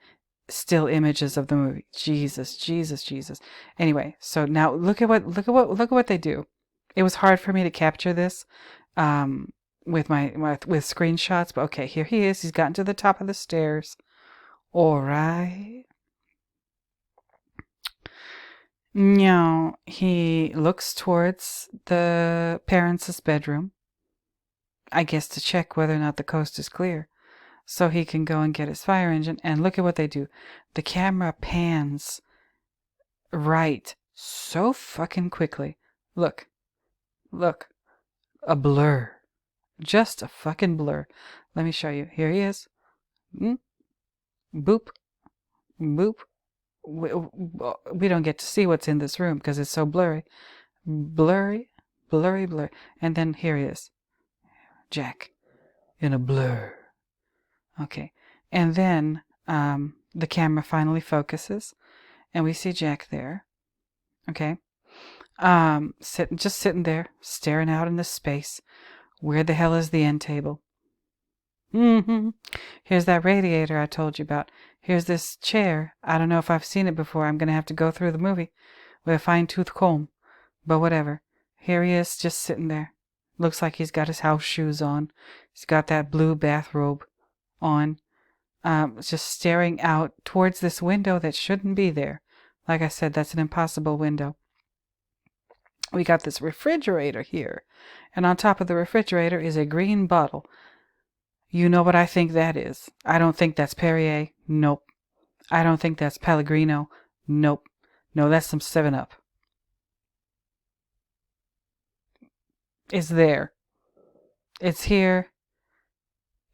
still images of the movie. Jesus, Jesus, Jesus. Anyway, so now look at what they do. It was hard for me to capture this with with screenshots, but okay, here he is. He's gotten to the top of the stairs. All right. Now, he looks towards the parents' bedroom, I guess to check whether or not the coast is clear, so he can go and get his fire engine. And look at what they do. The camera pans right so fucking quickly. Look. A blur. Just a fucking blur. Let me show you. Here he is. Mm? Boop, boop. We don't get to see what's in this room because it's so blurry. Blurry, blurry, blurry. And then here he is. Jack. In a blur. Okay. And then the camera finally focuses and we see Jack there. Okay. Just sitting there, staring out into space. Where the hell is the end table? Here's that radiator I told you about. Here's this chair. I don't know if I've seen it before. I'm gonna have to go through the movie with a fine-tooth comb. But whatever. Here he is, just sitting there. Looks like he's got his house shoes on. He's got that blue bathrobe on. Just staring out towards this window that shouldn't be there. Like I said, that's an impossible window. We got this refrigerator here. And on top of the refrigerator is a green bottle. You know what I think that is. I don't think that's Perrier. Nope. I don't think that's Pellegrino. Nope. No, that's some 7-Up. It's there. It's here.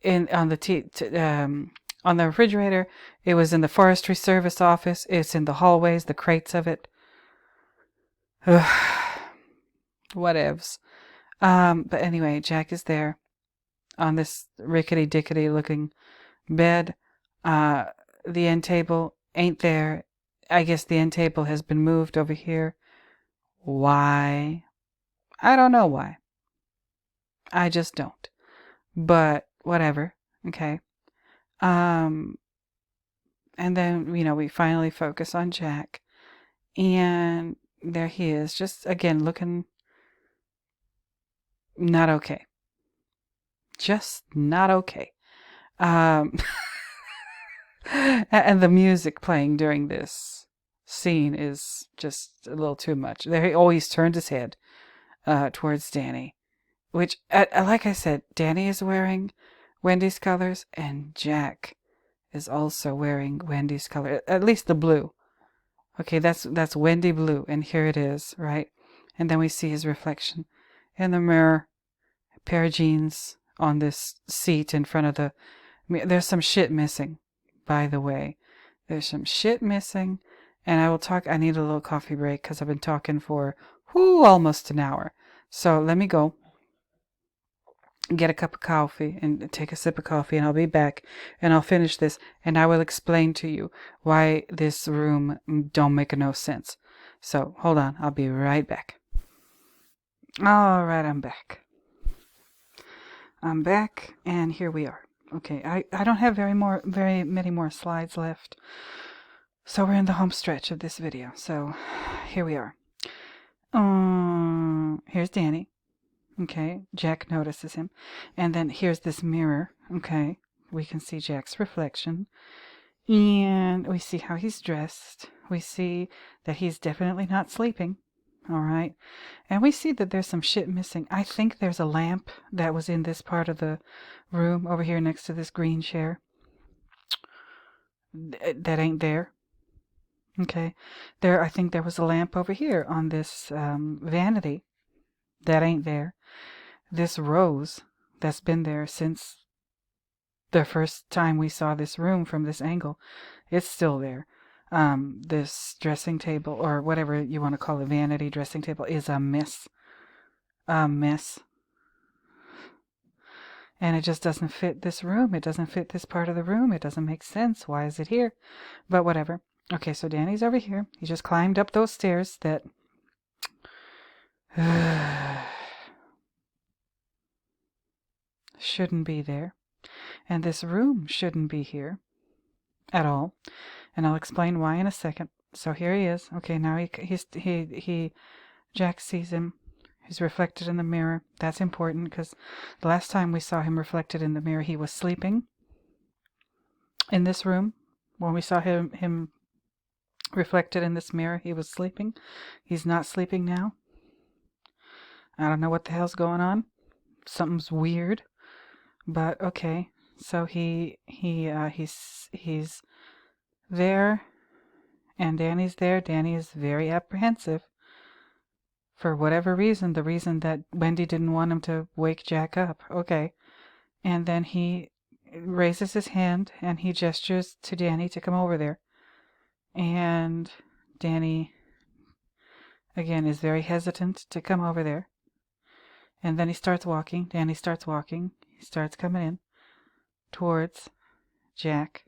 On the refrigerator. It was in the Forestry Service office. It's in the hallways, the crates of it. Whatevs. But anyway, Jack is there on this rickety-dickety looking bed. The end table ain't there. I guess the end table has been moved over here. Why? I don't know why. I just don't. But whatever. Okay. And then, we finally focus on Jack. And there he is, just again looking not okay. Just not okay. And the music playing during this scene is just a little too much. There he always turned his head towards Danny, which, like I said, Danny is wearing Wendy's colors, and Jack is also wearing Wendy's color, at least the blue. Okay, that's Wendy blue, and here it is, right? And then we see his reflection in the mirror, a pair of jeans on this seat in front of the. There's some shit missing, by the way. There's some shit missing, and I need a little coffee break because I've been talking for almost an hour. So let me go get a cup of coffee and take a sip of coffee, and I'll be back and I'll finish this and I will explain to you why this room don't make no sense. So hold on, I'll be right back. All right, I'm back. And here we are. Okay, I don't have very many more slides left. So we're in the home stretch of this video. So here we are. Here's Danny. Okay, Jack notices him. And then here's this mirror. Okay, we can see Jack's reflection. And we see how he's dressed. We see that he's definitely not sleeping. All right. And we see that there's some shit missing. I think there's a lamp that was in this part of the room over here next to this green chair. That ain't there. Okay. I think there was a lamp over here on this vanity. That ain't there. This rose that's been there since the first time we saw this room from this angle, it's still there. This dressing table, or whatever you want to call it, vanity dressing table, is a mess. A mess. And it just doesn't fit this room. It doesn't fit this part of the room. It doesn't make sense. Why is it here? But whatever. Okay, so Danny's over here. He just climbed up those stairs that... shouldn't be there. And this room shouldn't be here at all. And I'll explain why in a second. So here he is. Okay, now Jack sees him. He's reflected in the mirror. That's important because the last time we saw him reflected in the mirror, he was sleeping in this room. When we saw him reflected in this mirror, he was sleeping. He's not sleeping now. I don't know what the hell's going on. Something's weird. But okay. So he's there, and Danny's there. Danny is very apprehensive for whatever reason, the reason that Wendy didn't want him to wake Jack up. Okay. And then he raises his hand and he gestures to Danny to come over there. And Danny, again, is very hesitant to come over there. And then he starts walking. Danny starts walking. He starts coming in towards Jack.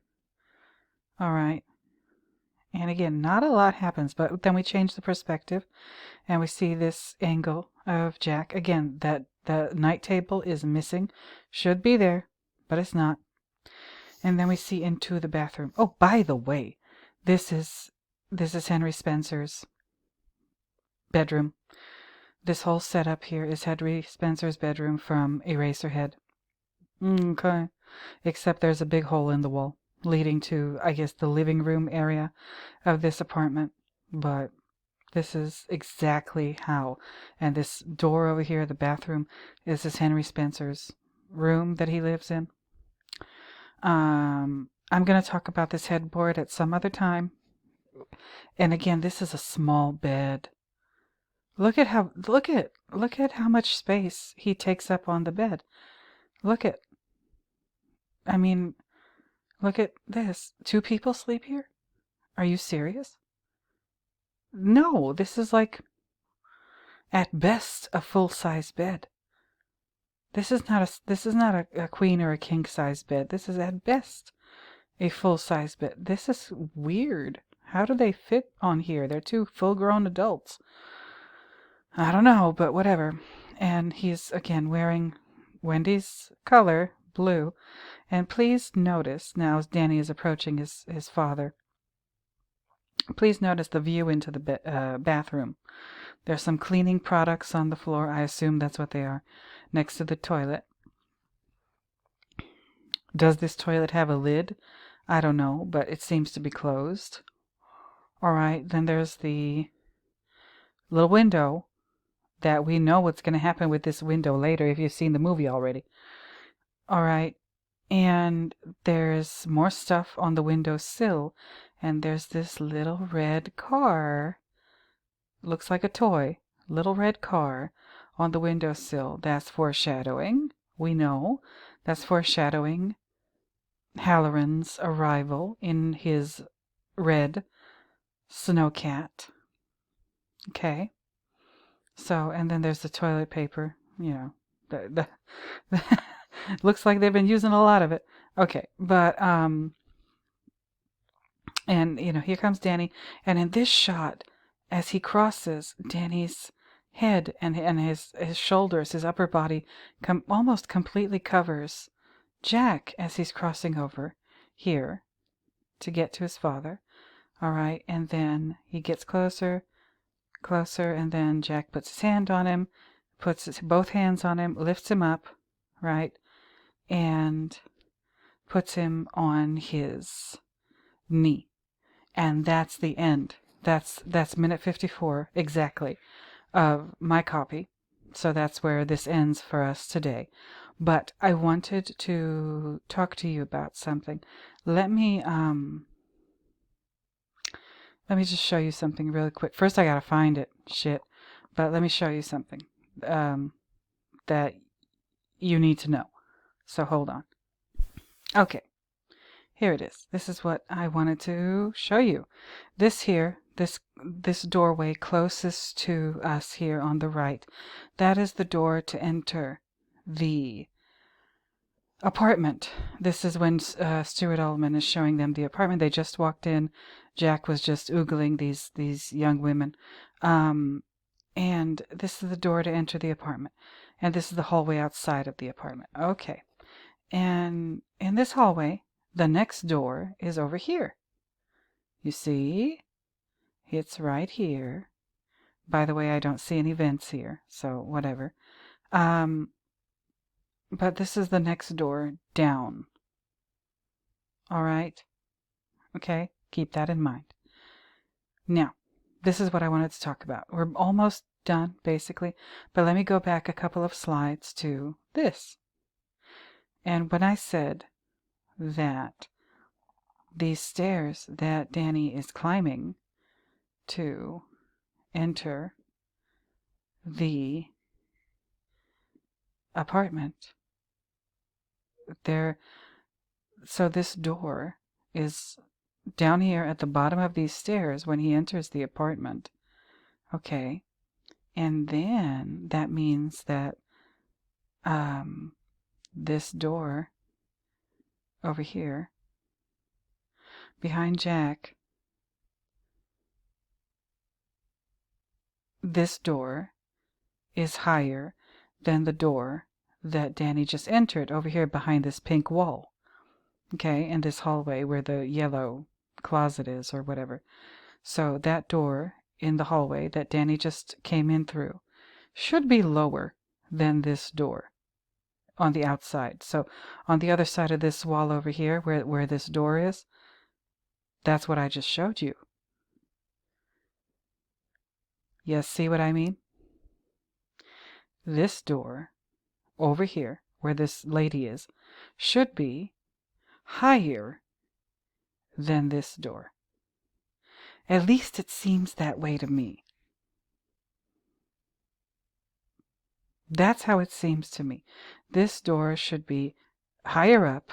All right. And again, not a lot happens, but then we change the perspective and we see this angle of Jack. Again, that the night table is missing. Should be there, but it's not. And then we see into the bathroom. Oh, by the way, this is Henry Spencer's bedroom. This whole setup here is Henry Spencer's bedroom from Eraserhead. Okay. Except there's a big hole in the wall leading to, I guess, the living room area of this apartment. But this is exactly how. And this door over here, the bathroom, is Henry Spencer's room that he lives in. I'm going to talk about this headboard at some other time. And again, this is a small bed. Look at how much space he takes up on the bed. Look at this. 2 people sleep here? Are you serious? No, this is like at best a full-size bed. This is not a queen or a king-size bed. This is at best a full-size bed. This is weird. How do they fit on here? They're 2 full-grown adults. I don't know, but whatever. And he's again wearing Wendy's color, blue. And please notice, now as Danny is approaching his father, please notice the view into the bathroom. There's some cleaning products on the floor. I assume that's what they are. Next to the toilet. Does this toilet have a lid? I don't know, but it seems to be closed. All right, then there's the little window that we know what's going to happen with this window later if you've seen the movie already. All right, and there's more stuff on the windowsill, and there's this little red car. Looks like a toy. Little red car on the windowsill. That's foreshadowing. We know that's foreshadowing Halloran's arrival in his red snowcat. Okay. So, and then there's the toilet paper. You know, looks like they've been using a lot of it. Okay, but and here comes Danny, and in this shot, as he crosses, Danny's head and his shoulders, his upper body, almost completely covers Jack as he's crossing over here to get to his father. All right, and then he gets closer, and then Jack puts his hand on him, puts both hands on him, lifts him up, right, and puts him on his knee. And that's the end. That's minute 54 exactly of my copy. So that's where this ends for us today. But I wanted to talk to you about something. Let me just show you something really quick. First I gotta find it. Shit. But let me show you something that you need to know. So hold on. Okay. Here it is. This is what I wanted to show you. This here, this doorway closest to us here on the right, that is the door to enter the apartment. This is when Stuart Ullman is showing them the apartment. They just walked in. Jack was just oogling these young women. And this is the door to enter the apartment. And this is the hallway outside of the apartment. Okay. And in this hallway, the next door is over here. You see? It's right here. By the way, I don't see any vents here, so whatever. But this is the next door down. All right? Okay? Keep that in mind. Now, this is what I wanted to talk about. We're almost done, basically, but let me go back a couple of slides to this. And when I said that these stairs that Danny is climbing to enter the apartment, they're So this door is down here at the bottom of these stairs when he enters the apartment. Okay. And then that means that this door over here behind Jack, this door is higher than the door that Danny just entered over here behind this pink wall. Okay, and this hallway where the yellow closet is or whatever. So that door in the hallway that Danny just came in through should be lower than this door on the outside. So on the other side of this wall over here where this door is, that's what I just showed you. Yes, see what I mean? This door over here where this lady is should be higher than this door. At least it seems that way to me. That's how it seems to me. This door should be higher up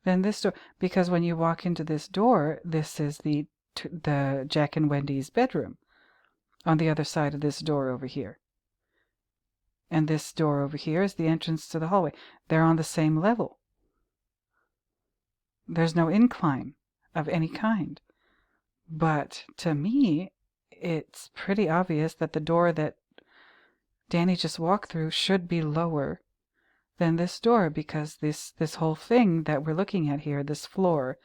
than this door, because when you walk into this door, this is the Jack and Wendy's bedroom on the other side of this door over here. And this door over here is the entrance to the hallway. They're on the same level. There's no incline of any kind. But to me, it's pretty obvious that the door that Danny just walked through should be lower than this door, because this whole thing that we're looking at here, this floor,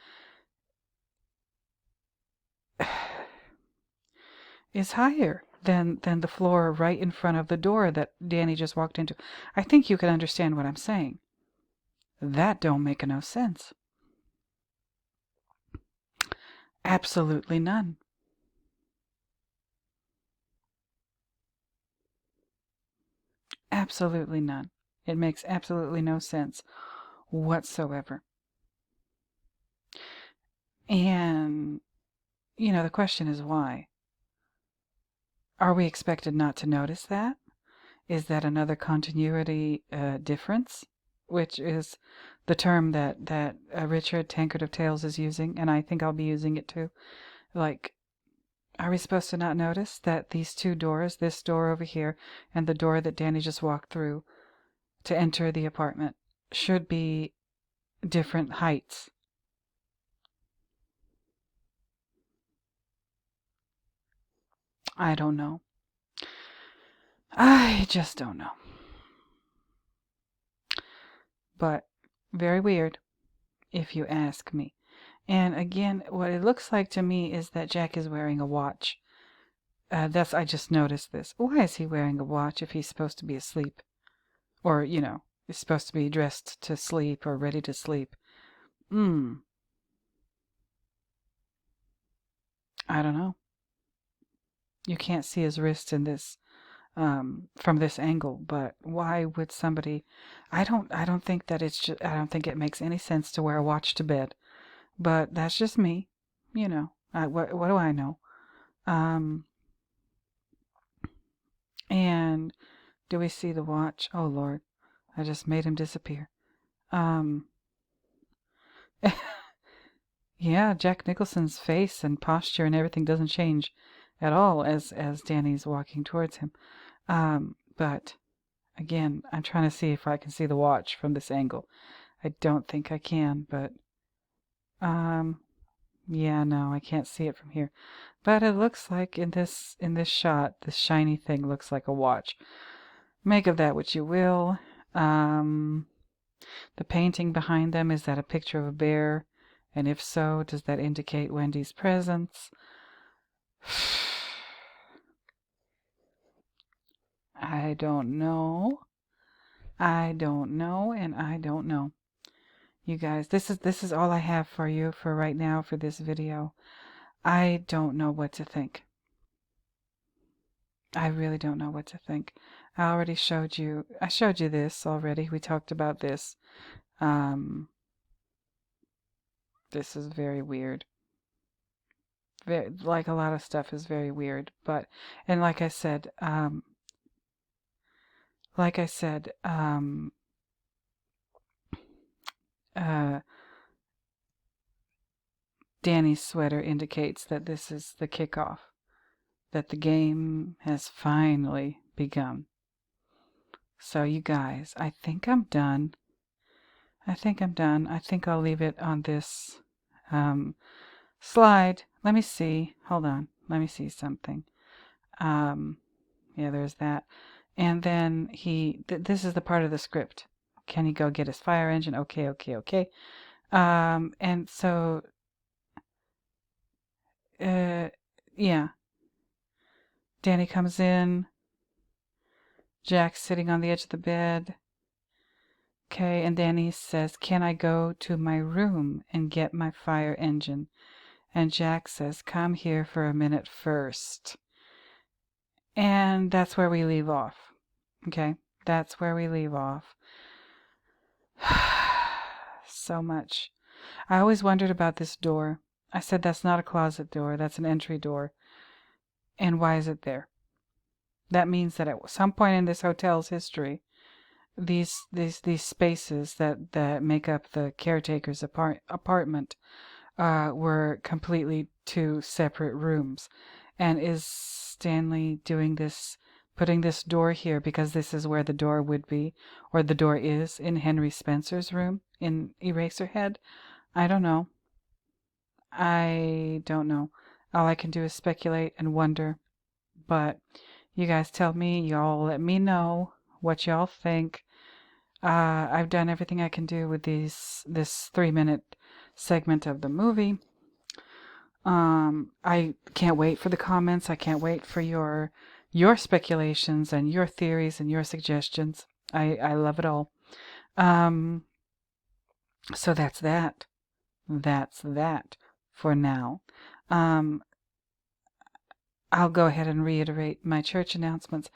is higher than the floor right in front of the door that Danny just walked into. I think you can understand what I'm saying. That don't make no sense. Absolutely none. Absolutely none. It makes absolutely no sense whatsoever. And, the question is why? Are we expected not to notice that? Is that another continuity difference? Which is the term that Richard Tankard of Tales is using, and I think I'll be using it too. Like, are we supposed to not notice that these two doors, this door over here and the door that Danny just walked through to enter the apartment, should be different heights? I don't know. I just don't know. But very weird, if you ask me. And again, what it looks like to me is that Jack is wearing a watch. I just noticed this. Why is he wearing a watch if he's supposed to be asleep? Or, is supposed to be dressed to sleep or ready to sleep? I don't know. You can't see his wrist in this from this angle, but why would somebody? I don't think that I don't think it makes any sense to wear a watch to bed. But that's just me. What do I know? And do we see the watch? Oh Lord, I just made him disappear. Yeah, Jack Nicholson's face and posture and everything doesn't change at all as Danny's walking towards him. But again, I'm trying to see if I can see the watch from this angle. I don't think I can, but yeah, no, I can't see it from here. But it looks like in this shot, this shiny thing looks like a watch. Make of that what you will. The painting behind them, is that a picture of a bear? And if so, does that indicate Wendy's presence? I don't know. I don't know, and I don't know. You guys, this is all I have for you for right now for this video. I don't know what to think. I really don't know what to think. I showed you this already. We talked about this. This is very weird. Like a lot of stuff is very weird, and like I said, Danny's sweater indicates that this is the kickoff, that the game has finally begun. So you guys, I think I'm done. I think I'll leave it on this slide. Let me see. Hold on. Let me see something. Yeah, there's that. And then this is the part of the script. Can he go get his fire engine? Okay. And so, yeah. Danny comes in. Jack's sitting on the edge of the bed. Okay, and Danny says, "Can I go to my room and get my fire engine?" And Jack says, "Come here for a minute first." And that's where we leave off. Okay, that's where we leave off. So much. I always wondered about this door. I said that's not a closet door, that's an entry door. And why is it there? That means that at some point in this hotel's history, these spaces that make up the caretaker's apartment were completely two separate rooms. And is Stanley doing this, putting this door here because this is where the door would be, or the door is in Henry Spencer's room in Eraserhead? I don't know. I don't know. All I can do is speculate and wonder. But you guys tell me, y'all let me know what y'all think. I've done everything I can do with this 3-minute segment of the movie. I can't wait for the comments. I can't wait for your speculations and your theories and your suggestions. I love it all. So that's that. That's that for now. I'll go ahead and reiterate my church announcements.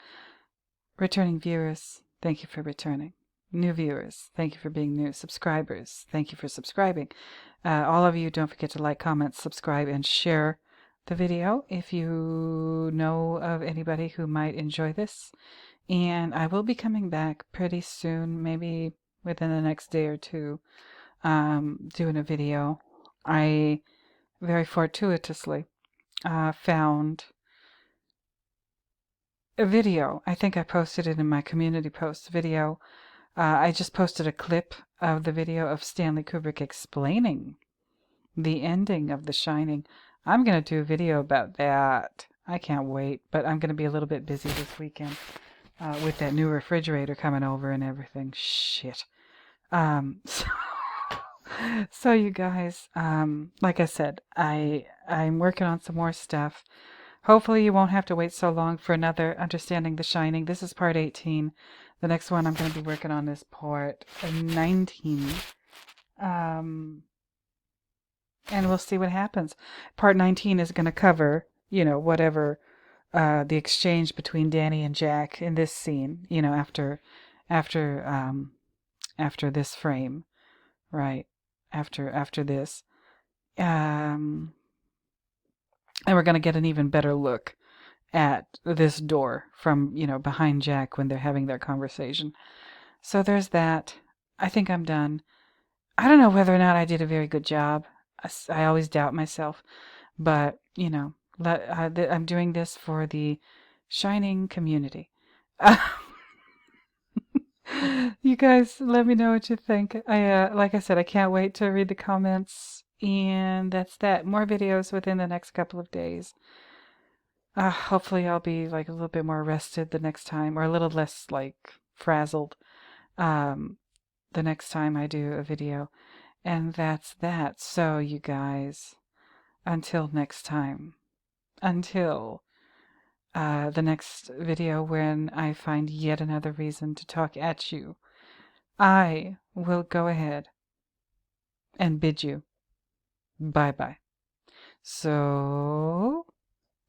Returning viewers, thank you for returning. New viewers, thank you for being new. Subscribers, thank you for subscribing. All of you, don't forget to like, comment, subscribe, and share the video if you know of anybody who might enjoy this. And I will be coming back pretty soon, maybe within the next day or two, doing a video. I very fortuitously found a video. I think I posted it in my community post video. I just posted a clip of the video of Stanley Kubrick explaining the ending of The Shining. I'm going to do a video about that. I can't wait, but I'm going to be a little bit busy this weekend with that new refrigerator coming over and everything. Shit. So you guys, like I said, I'm working on some more stuff. Hopefully you won't have to wait so long for another Understanding The Shining. This is part 18. The next one I'm going to be working on is part 19. And we'll see what happens. Part 19 is going to cover, whatever the exchange between Danny and Jack in this scene, after this frame, right? After this. And we're going to get an even better look at this door from, behind Jack when they're having their conversation. So there's that. I think I'm done. I don't know whether or not I did a very good job. I always doubt myself. But, I'm doing this for the Shining community. You guys, let me know what you think. Like I said, I can't wait to read the comments. And that's that. More videos within the next couple of days. Hopefully I'll be like a little bit more rested the next time, or a little less like frazzled the next time I do a video. And that's that. So you guys, until next time, until the next video when I find yet another reason to talk at you, I will go ahead and bid you bye-bye. So,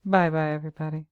bye-bye, everybody.